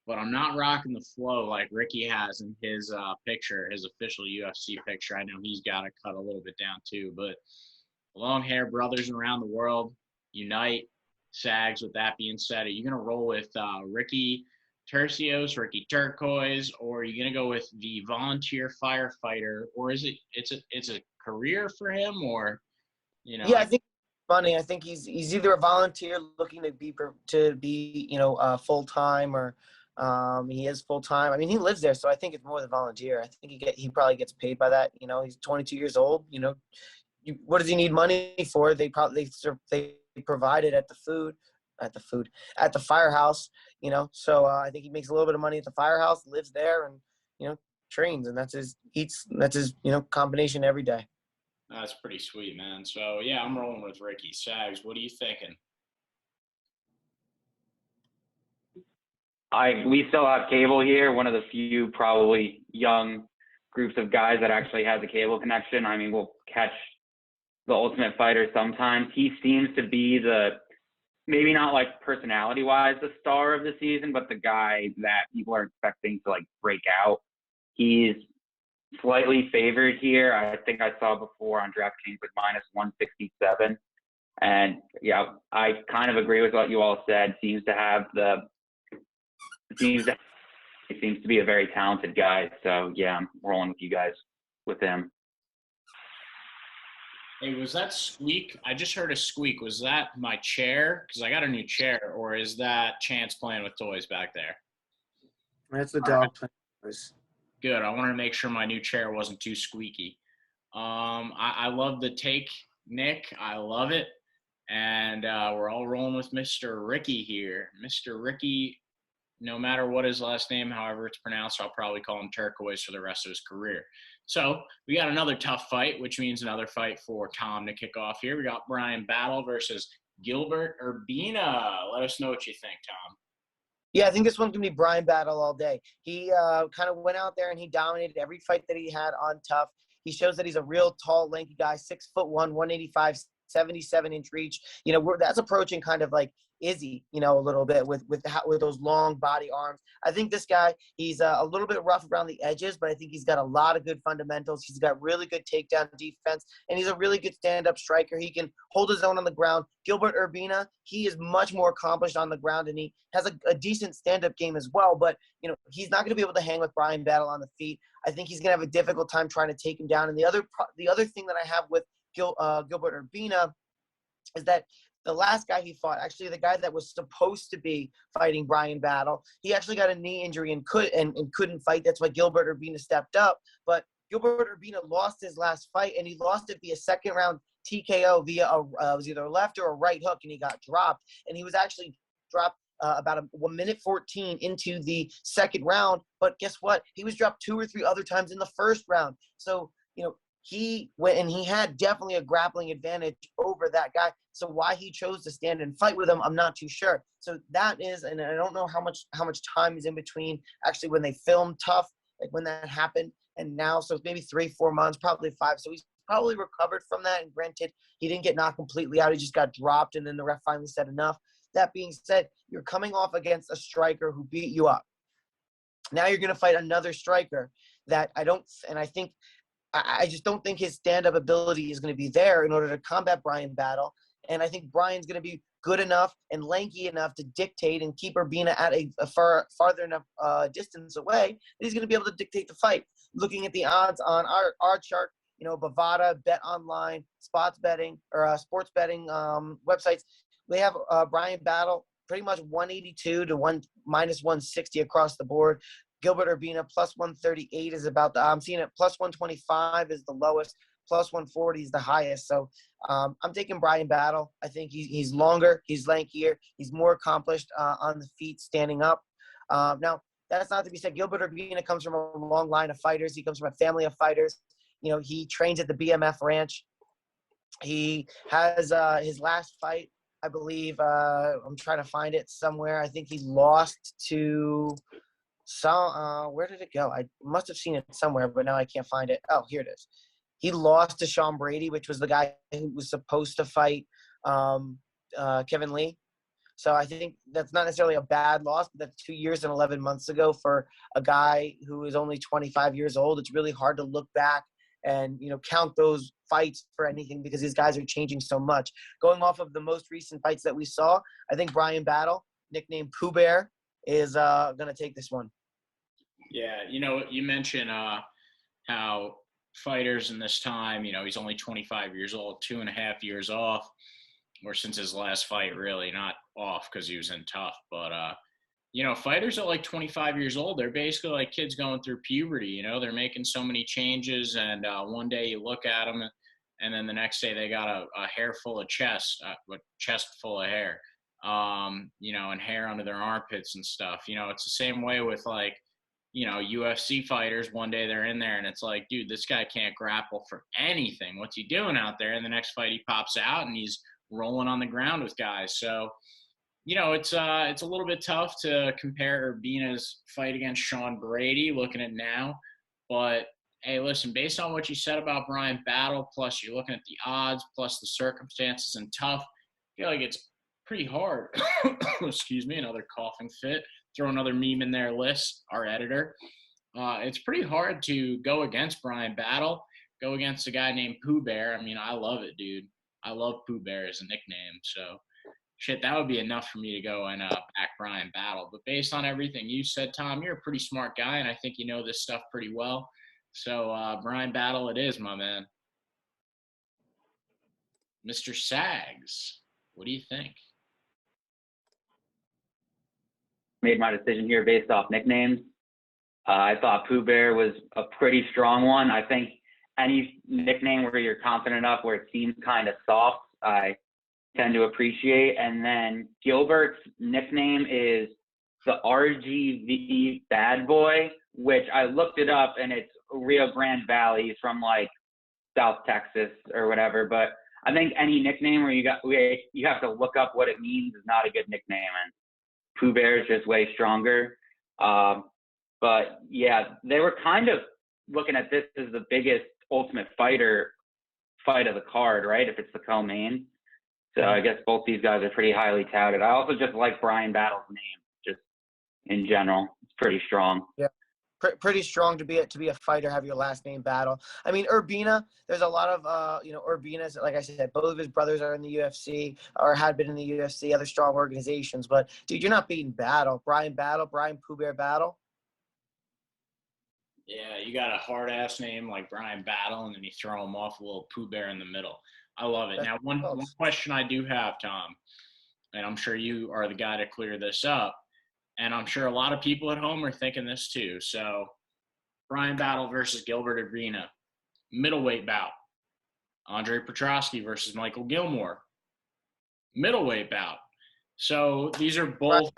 but I'm not rocking the flow like Ricky has in his picture, his official UFC picture. I know he's got it cut a little bit down too, but long hair brothers around the world unite. Sags, with that being said, are you going to roll with Ricky Turcios, Ricky Turquoise, or are you going to go with the volunteer firefighter, or is it's a career for him, or you know, Yeah, I think it's funny. I think he's either a volunteer looking to be full time, or he is full time. I mean, he lives there, so I think it's more the volunteer. I think he probably gets paid by that. You know, he's 22 years old. You know, what does he need money for? They provide it at the firehouse. You know, so I think he makes a little bit of money at the firehouse, lives there, and trains, and that's his combination every day. that's pretty sweet, man. So yeah, I'm rolling with Ricky. Sags, what are you thinking? We still have cable here. One of the few probably young groups of guys that actually has a cable connection. I mean, we'll catch the Ultimate Fighter sometimes. He seems to be maybe not like personality wise the star of the season, but the guy that people are expecting to like break out. He's slightly favored here. I think I saw before on DraftKings with minus 167. And yeah, I kind of agree with what you all said. He seems to be a very talented guy. So yeah, I'm rolling with you guys with him. Hey, was that squeak? I just heard a squeak. Was that my chair? Because I got a new chair, or is that Chance playing with toys back there? That's the All right. dog. Good. I wanted to make sure my new chair wasn't too squeaky. I love the take, Nick. I love it. And we're all rolling with Mr. Ricky here. Mr. Ricky, no matter what his last name, however it's pronounced, I'll probably call him Turquoise for the rest of his career. So we got another tough fight, which means another fight for Tom to kick off here. We got Brian Battle versus Gilbert Urbina. Let us know what you think, Tom. Yeah, I think this one's going to be Brian Battle all day. He kind of went out there and he dominated every fight that he had on Tough. He shows that he's a real tall, lanky guy, 6'1", 185, 77-inch reach. That's approaching kind of like Izzy, a little bit with those long body arms. I think this guy, he's a little bit rough around the edges, but I think he's got a lot of good fundamentals. He's got really good takedown defense, and he's a really good stand-up striker. He can hold his own on the ground. Gilbert Urbina, he is much more accomplished on the ground, and he has a decent stand-up game as well. But, he's not going to be able to hang with Brian Battle on the feet. I think he's going to have a difficult time trying to take him down. And the other thing that I have with Gilbert Urbina is that the last guy he fought, actually the guy that was supposed to be fighting Brian Battle, he actually got a knee injury and couldn't fight. That's why Gilbert Urbina stepped up. But Gilbert Urbina lost his last fight, and he lost it via second round TKO via it was either a left or a right hook, and he got dropped. And he was actually dropped about 1 minute 14 into the second round. But guess what? He was dropped 2 or 3 other times in the first round. So, he went, and he had definitely a grappling advantage over that guy. So why he chose to stand and fight with him, I'm not too sure. So that is, and I don't know how much time is in between actually when they filmed Tough, like when that happened, and now. So maybe 3-4 months, probably 5. So he's probably recovered from that. And granted, he didn't get knocked completely out. He just got dropped, and then the ref finally said enough. That being said, you're coming off against a striker who beat you up. Now you're going to fight another striker that I just don't think his stand-up ability is going to be there in order to combat Brian Battle. And I think Brian's going to be good enough and lanky enough to dictate and keep Urbina at a farther enough distance away that he's going to be able to dictate the fight. Looking at the odds on our chart, Bovada, Bet Online, sports betting websites, they have Brian Battle pretty much 182 to minus 160 across the board. Gilbert Urbina plus 138 is I'm seeing it plus 125 is the lowest, plus 140 is the highest. So I'm taking Brian Battle. I think he's longer, he's lankier, he's more accomplished on the feet, standing up. Now, that's not to be said. Gilbert Urbina comes from a long line of fighters. He comes from a family of fighters. He trains at the BMF Ranch. He has his last fight, I believe. I'm trying to find it somewhere. I think he lost to some. Where did it go? I must have seen it somewhere, but now I can't find it. Oh, here it is. He lost to Sean Brady, which was the guy who was supposed to fight Kevin Lee. So I think that's not necessarily a bad loss, but that's 2 years and 11 months ago for a guy who is only 25 years old. It's really hard to look back and, count those fights for anything because these guys are changing so much. Going off of the most recent fights that we saw, I think Brian Battle, nicknamed Pooh Bear, is going to take this one. Yeah, you mentioned how fighters in this time, he's only 25 years old, 2.5 years off, or since his last fight, really not off because he was in tough. But, fighters at like 25 years old, they're basically like kids going through puberty. They're making so many changes. And one day you look at them and then the next day they got a hair full of chest full of hair, and hair under their armpits and stuff. It's the same way with like, UFC fighters. One day they're in there and it's like, dude, this guy can't grapple for anything. What's he doing out there? And the next fight he pops out and he's rolling on the ground with guys. So, it's a little bit tough to compare Urbina's fight against Sean Brady looking at now. But, hey, listen, based on what you said about Brian Battle, plus you're looking at the odds, plus the circumstances and tough, I feel like it's pretty hard. Excuse me, another coughing fit. Throw another meme in their list, our editor. It's pretty hard to go against Brian Battle, go against a guy named Pooh Bear. I mean, I love it, dude. I love Pooh Bear as a nickname. So, shit, that would be enough for me to go and back Brian Battle. But based on everything you said, Tom, you're a pretty smart guy, and I think you know this stuff pretty well. So, Brian Battle it is, my man. Mr. Sags, what do you think? Made my decision here based off nicknames. I thought Pooh Bear was a pretty strong one. I think any nickname where you're confident enough where it seems kind of soft, I tend to appreciate. And then Gilbert's nickname is the RGV Bad Boy, which I looked it up and it's Rio Grande Valley. He's from like South Texas or whatever. But I think any nickname where you have to look up what it means is not a good nickname. And Pooh Bear is just way stronger. But yeah, they were kind of looking at this as the biggest Ultimate Fighter fight of the card, right? If it's the co-main. So I guess both these guys are pretty highly touted. I also just like Brian Battle's name, just in general. It's pretty strong. Yeah. Pretty strong to be a fighter, have your last name Battle. I mean, Urbina, there's a lot of, Urbinas, like I said, both of his brothers are in the UFC or had been in the UFC, other strong organizations. But, dude, you're not beating Battle. Brian Pooh Bear Battle. Yeah, you got a hard-ass name like Brian Battle, and then you throw him off a little Pooh Bear in the middle. I love it. Now, one question I do have, Tom, and I'm sure you are the guy to clear this up, and I'm sure a lot of people at home are thinking this too. So, Brian Battle versus Gilbert Urbina, middleweight bout. Andre Petroski versus Michael Gilmore, middleweight bout. So, these are both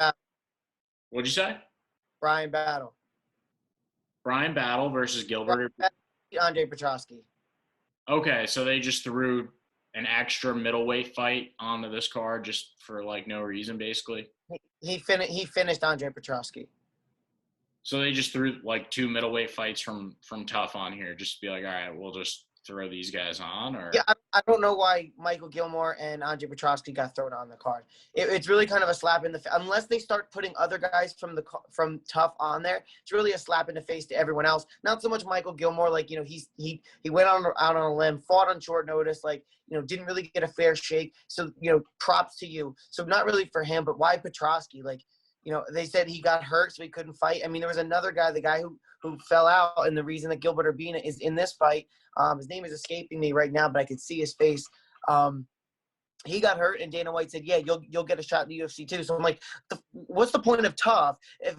– what'd you say? Brian Battle. Brian Battle versus Gilbert. Andre Petroski. Okay, so they just threw an extra middleweight fight onto this card just for like no reason, basically. He finished Andre Petroski. So they just threw like two middleweight fights from Tough on here, just to be like, all right, we'll just throw these guys on, or yeah, I don't know why Michael Gilmore and Andre Petroski got thrown on the card. It's really kind of a slap in the face. Unless they start putting other guys from Tough on there, it's really a slap in the face to everyone else. Not so much Michael Gilmore, like he went out on a limb, fought on short notice, like didn't really get a fair shake. So props to you. So not really for him, but why Petroski? Like they said he got hurt, so he couldn't fight. I mean, there was another guy, the guy who fell out, and the reason that Gilbert Urbina is in this fight, his name is escaping me right now, but I could see his face. He got hurt, and Dana White said, yeah, you'll get a shot in the UFC too. So I'm like, what's the point of Tough if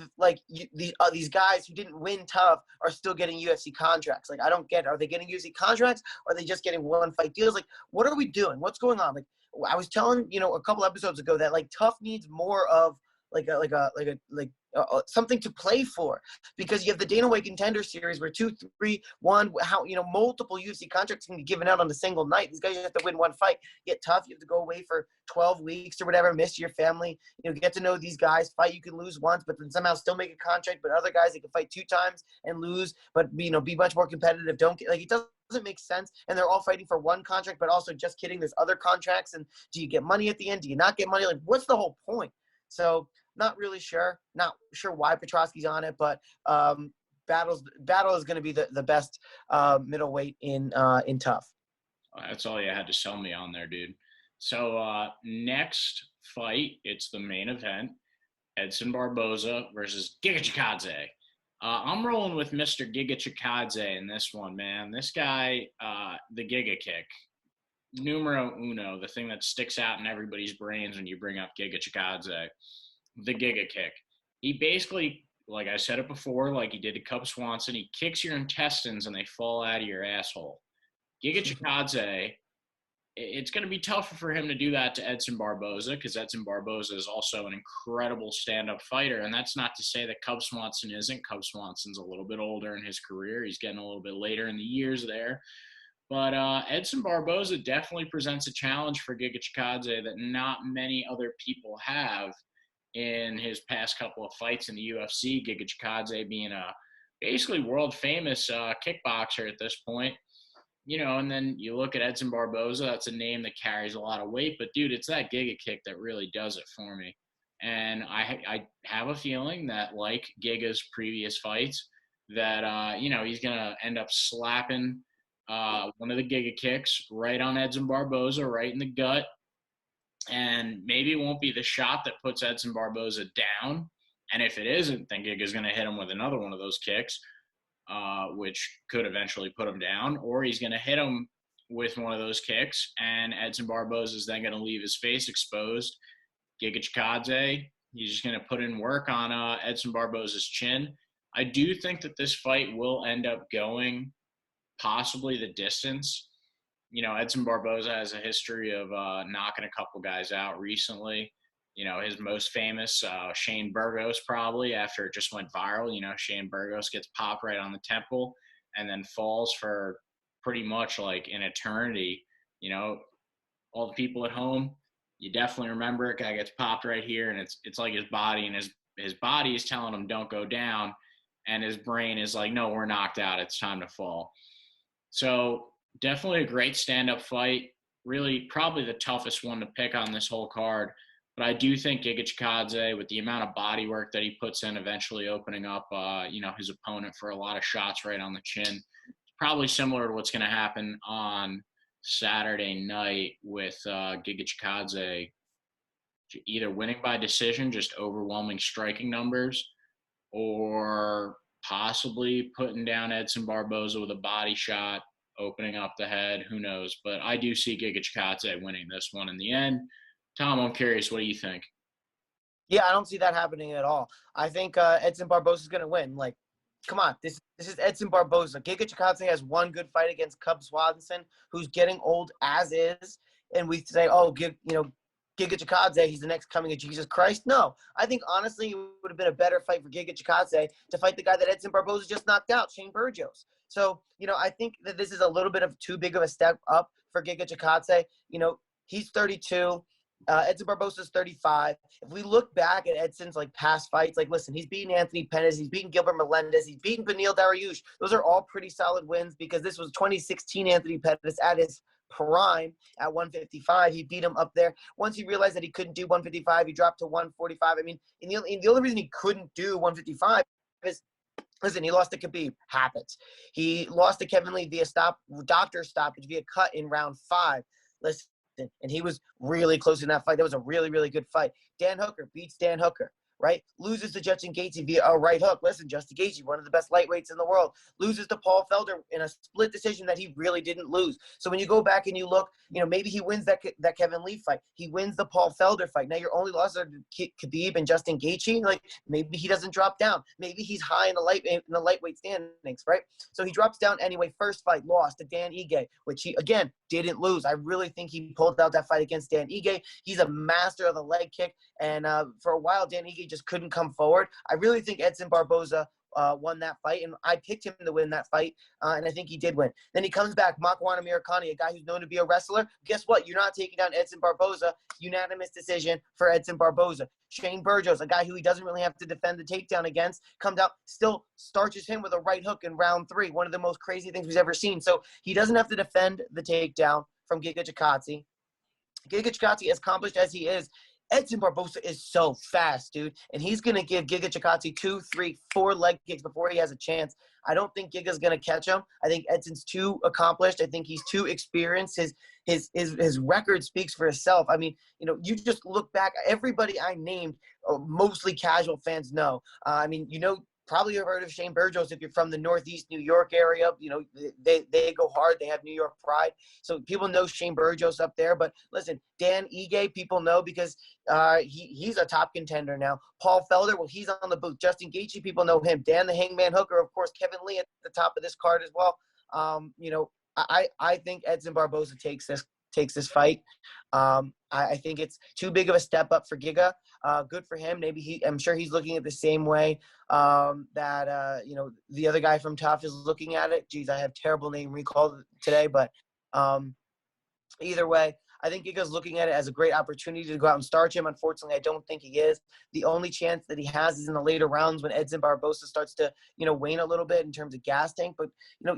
these guys who didn't win Tough are still getting UFC contracts? Like, I don't get it. Are they getting UFC contracts, or are they just getting one fight deals? Like, what are we doing? What's going on? Like, I was telling a couple episodes ago that like Tough needs more of like something to play for, because you have the Dana White Contender Series where 2, 3, 1, multiple UFC contracts can be given out on a single night. These guys have to win one fight. Get tough. You have to go away for 12 weeks or whatever, miss your family, get to know these guys, fight. You can lose once, but then somehow still make a contract. But other guys, they can fight 2 times and lose, but be much more competitive. It doesn't make sense. And they're all fighting for one contract, but also just kidding, there's other contracts. And do you get money at the end? Do you not get money? Like, what's the whole point? So not really sure. Not sure why Petroski's on it, but Battle is going to be the best middleweight in tough. That's all you had to sell me on there, dude. So next fight, it's the main event: Edson Barboza versus Giga Chikadze. I'm rolling with Mr. Giga Chikadze in this one, man. This guy, the Giga kick, numero uno, the thing that sticks out in everybody's brains when you bring up Giga Chikadze, the Giga kick. He basically, like I said it before, like he did to Cub Swanson, he kicks your intestines and they fall out of your asshole. Giga Chikadze, it's going to be tougher for him to do that to Edson Barboza, because Edson Barboza is also an incredible stand-up fighter, and that's not to say that Cub Swanson isn't. Cub Swanson's a little bit older in his career. He's getting a little bit later in the years there. But Edson Barboza definitely presents a challenge for Giga Chikadze that not many other people have in his past couple of fights in the UFC. Giga Chikadze being a basically world-famous kickboxer at this point. And then you look at Edson Barboza, that's a name that carries a lot of weight. But, dude, it's that Giga kick that really does it for me. And I have a feeling that, like Giga's previous fights, that, he's going to end up slapping one of the Giga kicks right on Edson Barboza, right in the gut. And maybe it won't be the shot that puts Edson Barboza down. And if it isn't, then Giga's going to hit him with another one of those kicks, which could eventually put him down. Or he's going to hit him with one of those kicks, and Edson Barboza is then going to leave his face exposed. Giga Chikadze, he's just going to put in work on Edson Barboza's chin. I do think that this fight will end up going possibly the distance. Edson Barboza has a history of knocking a couple guys out recently. His most famous, Shane Burgos, probably, after it just went viral. Shane Burgos gets popped right on the temple and then falls for pretty much like an eternity. All the people at home, you definitely remember it. Guy gets popped right here, and it's like his body, and his body is telling him don't go down, and his brain is like, no, we're knocked out. It's time to fall. So definitely a great stand-up fight. Really probably the toughest one to pick on this whole card. But I do think Giga Chikadze, with the amount of body work that he puts in, eventually opening up, his opponent for a lot of shots right on the chin. Probably similar to what's going to happen on Saturday night with Giga Chikadze either winning by decision, just overwhelming striking numbers, or possibly putting down Edson Barboza with a body shot, opening up the head. Who knows? But I do see Giga Chikadze winning this one in the end. Tom, I'm curious, what do you think? Yeah, I don't see that happening at all. I think Edson Barboza is going to win. Like, come on, this is Edson Barboza. Giga Chikadze has one good fight against Cub Swanson, who's getting old as is, and we say, oh, Giga Chikadze, he's the next coming of Jesus Christ. No, I think honestly it would have been a better fight for Giga Chikadze to fight the guy that Edson Barboza just knocked out, Shane Burgos. So, I think that this is a little bit of too big of a step up for Giga Chikadze. He's 32. Edson Barboza's 35. If we look back at Edson's past fights, listen, he's beaten Anthony Pettis, he's beaten Gilbert Melendez, he's beaten Beneil Dariush. Those are all pretty solid wins, because this was 2016 Anthony Pettis at his prime at 155. He beat him up there. Once he realized that he couldn't do 155, he dropped to 145. I mean, and the only reason he couldn't do 155 is, listen, he lost to Khabib. Happens. He lost to Kevin Lee via doctor stoppage via cut in round 5. Listen. And he was really close in that fight. That was a really, really good fight. Dan Hooker beats Dan Hooker, right? Loses to Justin Gaethje via a right hook. Listen, Justin Gaethje, one of the best lightweights in the world, loses to Paul Felder in a split decision that he really didn't lose. So when you go back and you look, maybe he wins that Kevin Lee fight. He wins the Paul Felder fight. Now your only losses are Khabib and Justin Gaethje. Maybe he doesn't drop down. Maybe he's high in the lightweight standings, right? So he drops down anyway. First fight lost to Dan Ige, which he again didn't lose. I really think he pulled out that fight against Dan Ige. He's a master of the leg kick, and for a while Dan Ige just couldn't come forward. I really think Edson Barboza won that fight, and I picked him to win that fight, and I think he did win. Then he comes back, Makhmud, a guy who's known to be a wrestler. Guess what? You're not taking down Edson Barboza. Unanimous decision for Edson Barboza. Shane Burgos, a guy who he doesn't really have to defend the takedown against, comes out, still starches him with a right hook in round 3, one of the most crazy things we've ever seen. So he doesn't have to defend the takedown from Giga Chikadze. Giga Chikadze, as accomplished as he is, Edson Barboza is so fast, dude. And he's going to give Giga Chikadze 2, 3, 4 leg kicks before he has a chance. I don't think Giga's going to catch him. I think Edson's too accomplished. I think he's too experienced. His record speaks for itself. I mean, you just look back. Everybody I named, mostly casual fans know. Probably you've heard of Shane Burgos if you're from the Northeast New York area. They go hard. They have New York pride. So people know Shane Burgos up there. But listen, Dan Ige, people know because he's a top contender now. Paul Felder, well, he's on the booth. Justin Gaethje, people know him. Dan the Hangman Hooker, of course. Kevin Lee at the top of this card as well. I think Edson Barboza takes this fight. I think it's too big of a step up for Giga. Good for him. I'm sure he's looking at the same way that the other guy from Tough is looking at it. Geez, I have terrible name recall today, but either way, I think Giga's looking at it as a great opportunity to go out and starch him. Unfortunately, I don't think he is. The only chance that he has is in the later rounds when Edson Barboza starts to, wane a little bit in terms of gas tank. But,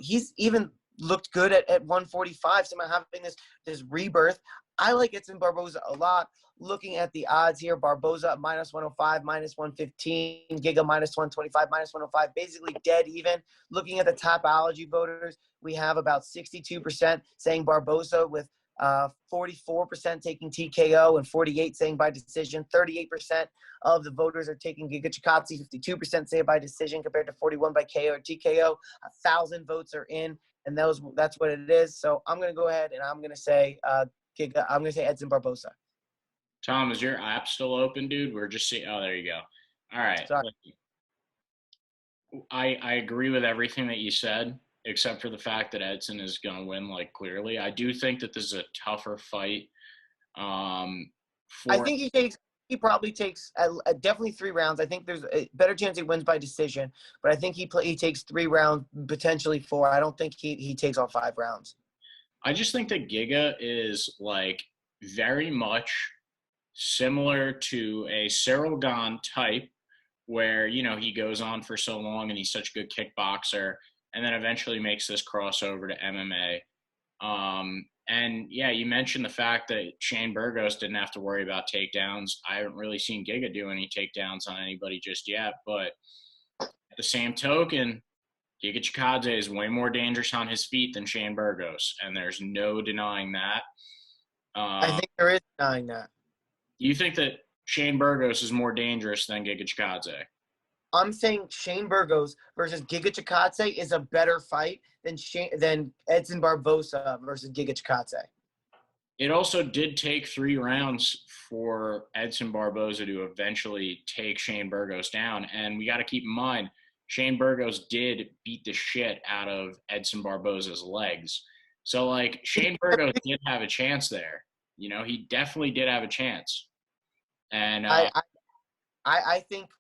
he's even looked good at 145, somehow having this rebirth. I like Edson Barboza a lot. Looking at the odds here, Barboza minus 105, minus 115, Giga minus 125, minus 105, basically dead even. Looking at the Topology voters, we have about 62% saying Barboza with 44% taking TKO and 48% saying by decision. 38% of the voters are taking Giga Chikadze, 52% say by decision compared to 41% by KO or TKO. 1,000 votes are in, and that's what it is. So I'm going to go ahead and I'm going to say Giga. I'm going to say Edson Barboza. Tom, is your app still open, dude? We're just seeing. Oh, there you go. All right. Sorry. I agree with everything that you said, except for the fact that Edson is going to win, clearly. I do think that this is a tougher fight. I think he probably takes definitely 3 rounds. I think there's a better chance he wins by decision, but I think he takes 3 rounds, potentially 4. I don't think he takes all 5 rounds. I just think that Giga is very much similar to a Cyril Gane type where, he goes on for so long and he's such a good kickboxer and then eventually makes this crossover to MMA. And yeah, you mentioned the fact that Shane Burgos didn't have to worry about takedowns. I haven't really seen Giga do any takedowns on anybody just yet, but at the same token, Giga Chikadze is way more dangerous on his feet than Shane Burgos, and there's no denying that. I think there is denying that. You think that Shane Burgos is more dangerous than Giga Chikadze? I'm saying Shane Burgos versus Giga Chikadze is a better fight than Edson Barboza versus Giga Chikadze. It also did take 3 rounds for Edson Barboza to eventually take Shane Burgos down, and we got to keep in mind, Shane Burgos did beat the shit out of Edson Barboza's legs. So, Shane Burgos did have a chance there. He definitely did have a chance. And I think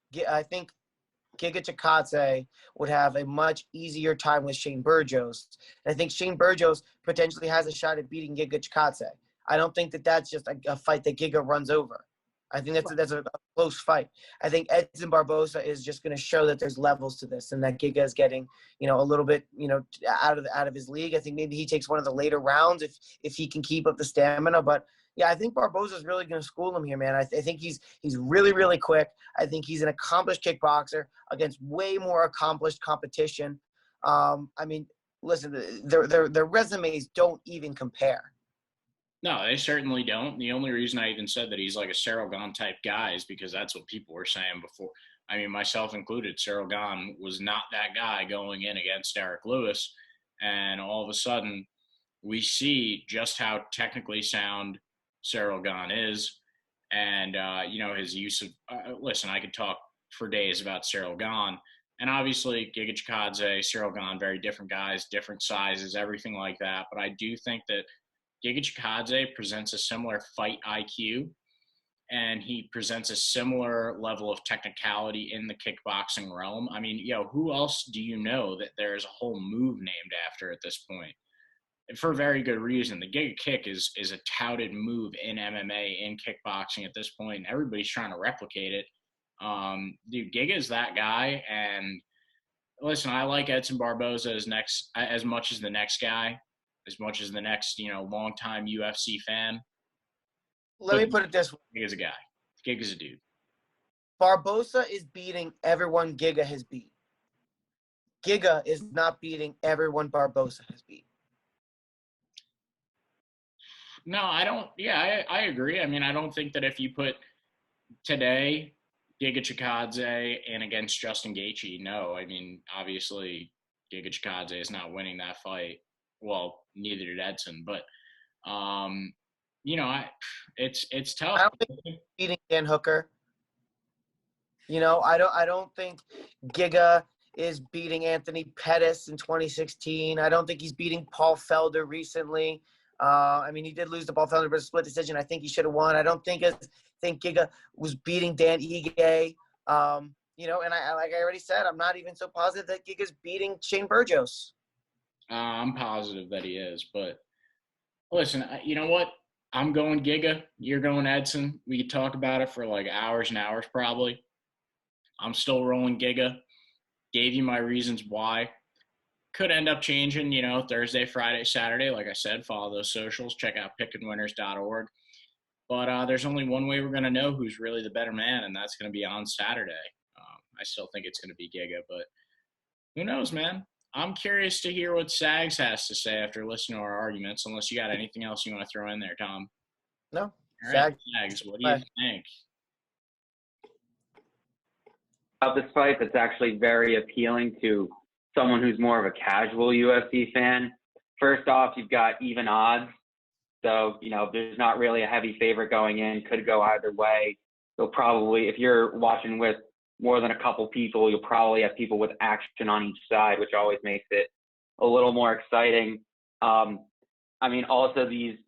Giga Chikadze would have a much easier time with Shane Burgos. And I think Shane Burgos potentially has a shot at beating Giga Chikadze. I don't think that's just a fight that Giga runs over. I think that's a close fight. I think Edson Barboza is just going to show that there's levels to this and that Giga is getting, a little bit, out of his league. I think maybe he takes one of the later rounds if he can keep up the stamina. But yeah, I think Barboza is really going to school him here, man. I think he's really, really quick. I think he's an accomplished kickboxer against way more accomplished competition. Listen, their resumes don't even compare. No, they certainly don't. The only reason I even said that he's like a Cyril Gane type guy is because that's what people were saying before. I mean, myself included, Cyril Gane was not that guy going in against Derek Lewis. And all of a sudden, we see just how technically sound Cyril Gane is. And, his use of listen, I could talk for days about Cyril Gane. And obviously, Giga Chikadze, Cyril Gane, very different guys, different sizes, everything like that. But I do think that Giga Chikadze presents a similar fight IQ, and he presents a similar level of technicality in the kickboxing realm. I mean, who else do you know that there's a whole move named after at this point? And for very good reason. The Giga kick is a touted move in MMA, in kickboxing at this point, and everybody's trying to replicate it. Dude, Giga is that guy, and listen, I like Edson Barboza as much as the next guy, as much as the next, longtime UFC fan. Let me put it this way. Giga's a guy. Giga's a dude. Barboza is beating everyone Giga has beat. Giga is not beating everyone Barboza has beat. No, I don't. Yeah, I agree. I mean, I don't think that if you put today Giga Chikadze and against Justin Gaethje, no. I mean, obviously, Giga Chikadze is not winning that fight. Well, neither did Edson, but it's tough. I don't think he's beating Dan Hooker. I don't think Giga is beating Anthony Pettis in 2016. I don't think he's beating Paul Felder recently. I mean, he did lose to Paul Felder, but a split decision. I think he should have won. I don't think Giga was beating Dan Ige. And I like I already said, I'm not even so positive that Giga's beating Shane Burgos. I'm positive that he is, but listen, you know what? I'm going Giga. You're going Edson. We could talk about it for like hours and hours probably. I'm still rolling Giga. Gave you my reasons why. Could end up changing, Thursday, Friday, Saturday. Like I said, follow those socials. Check out pickandwinners.org. But there's only one way we're going to know who's really the better man, and that's going to be on Saturday. I still think it's going to be Giga, but who knows, man? I'm curious to hear what Sags has to say after listening to our arguments, unless you got anything else you want to throw in there, Tom. No. All right, Sags, what do you think? Of this fight, that's actually very appealing to someone who's more of a casual UFC fan. First off, you've got even odds. So, there's not really a heavy favorite going in. Could go either way. You'll probably, if you're watching with more than a couple people, you'll probably have people with action on each side, which always makes it a little more exciting. Also these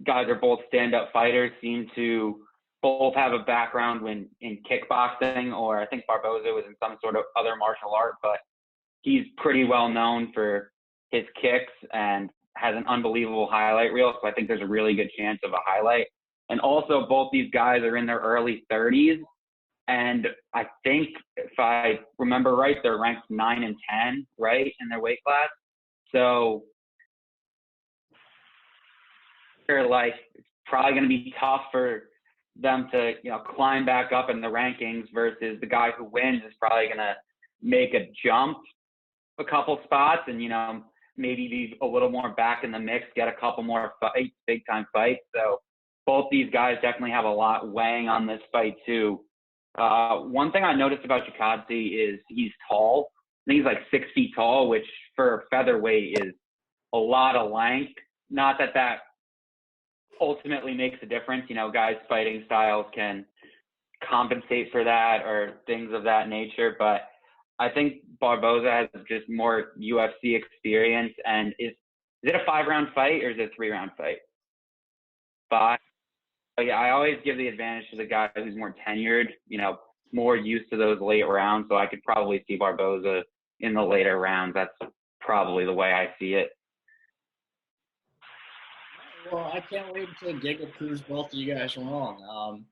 guys are both stand-up fighters, seem to both have a background in kickboxing, or I think Barboza was in some sort of other martial art, but he's pretty well known for his kicks and has an unbelievable highlight reel. So I think there's a really good chance of a highlight. And also both these guys are in their early 30s. And I think if I remember right, they're ranked 9 and 10, right, in their weight class. So they're like, it's probably going to be tough for them to, climb back up in the rankings versus the guy who wins is probably going to make a jump a couple spots and, maybe be a little more back in the mix, get a couple more fights, big time fights. So both these guys definitely have a lot weighing on this fight too. One thing I noticed about Chikadze is he's tall. I think he's like 6 feet tall, which for a featherweight is a lot of length. Not that ultimately makes a difference. Guys' fighting styles can compensate for that or things of that nature. But I think Barboza has just more UFC experience. And is it a 5-round fight or is it a 3-round fight? 5. But yeah, I always give the advantage to the guy who's more tenured, more used to those late rounds. So I could probably see Barboza in the later rounds. That's probably the way I see it. Well, I can't wait until Giga proves both of you guys wrong.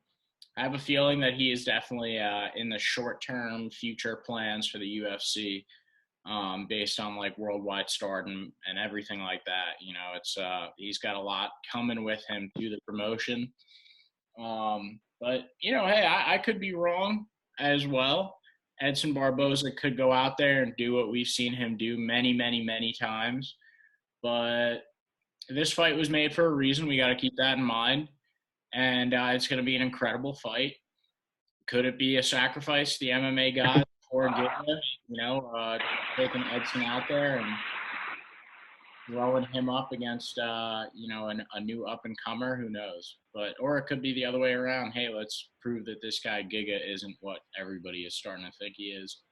I have a feeling that he is definitely in the short-term future plans for the UFC, based on like worldwide stardom and everything like that. It's he's got a lot coming with him through the promotion. But hey, I could be wrong as well. Edson Barboza could go out there and do what we've seen him do many, many, many times. But this fight was made for a reason. We got to keep that in mind. And it's going to be an incredible fight. Could it be a sacrifice to the MMA guys for Giga? Taking Edson out there and throwing him up against, a new up-and-comer, who knows? Or it could be the other way around. Hey, let's prove that this guy Giga isn't what everybody is starting to think he is.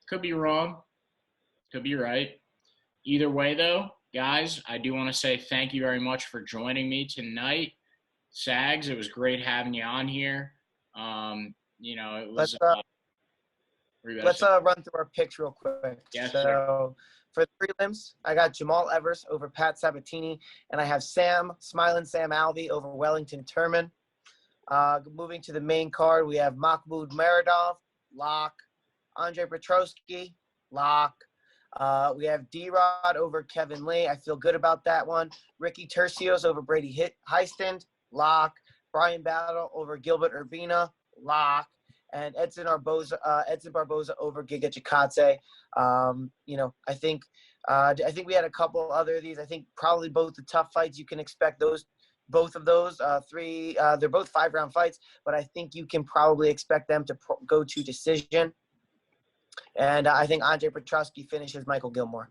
Could be wrong. Could be right. Either way, though, guys, I do want to say thank you very much for joining me tonight. Sags, it was great having you on here. It was. Let's run through our picks real quick. Yes, so sir. For the prelims, I got Jamal Evers over Pat Sabatini, and I have Smiling Sam Alvey over Wellington Turman. Moving to the main card, we have Makhmud Muradov, lock. Andre Petroski, lock. We have D-Rod over Kevin Lee. I feel good about that one. Ricky Turcios over Brady Heistand, lock. Brian Battle over Gilbert Urbina, lock. And Edson Barboza over Giga Chikadze. I think we had a couple other of these. I think probably both the tough fights you can expect both of those three. They're both 5-round fights, but I think you can probably expect them to go to decision. And I think Andre Petroski finishes Michael Gilmore.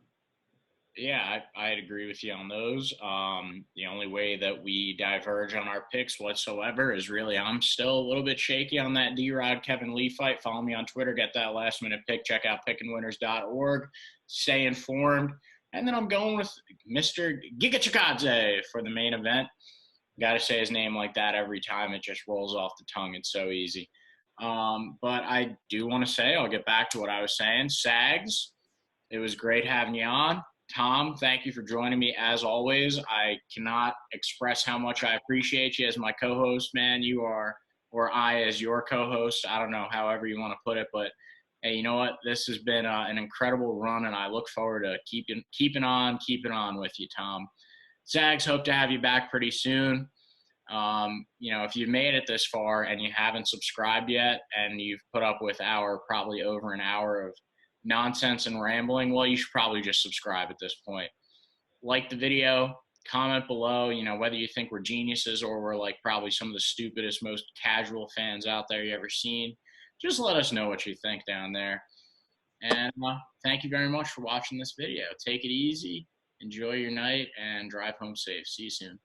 Yeah, I'd agree with you on those. The only way that we diverge on our picks whatsoever is really I'm still a little bit shaky on that D-Rod Kevin Lee fight. Follow me on Twitter, get that last-minute pick. Check out pickandwinners.org. Stay informed. And then I'm going with Mr. Giga Chikadze for the main event. Got to say his name like that every time. It just rolls off the tongue. It's so easy. But I do want to say, I'll get back to what I was saying. Sags, it was great having you on. Tom, thank you for joining me as always. I cannot express how much I appreciate you as my co-host, man. You are, or I as your co-host. I don't know, however you want to put it, but hey, you know what? This has been an incredible run, and I look forward to keeping on with you, Tom. Zags, hope to have you back pretty soon. If you've made it this far and you haven't subscribed yet and you've put up with probably over an hour of nonsense and rambling, well, you should probably just subscribe at this point. Like the video, comment below, whether you think we're geniuses or we're like probably some of the stupidest, most casual fans out there you ever seen. Just let us know what you think down there. And thank you very much for watching this video. Take it easy, enjoy your night, and drive home safe. See you soon.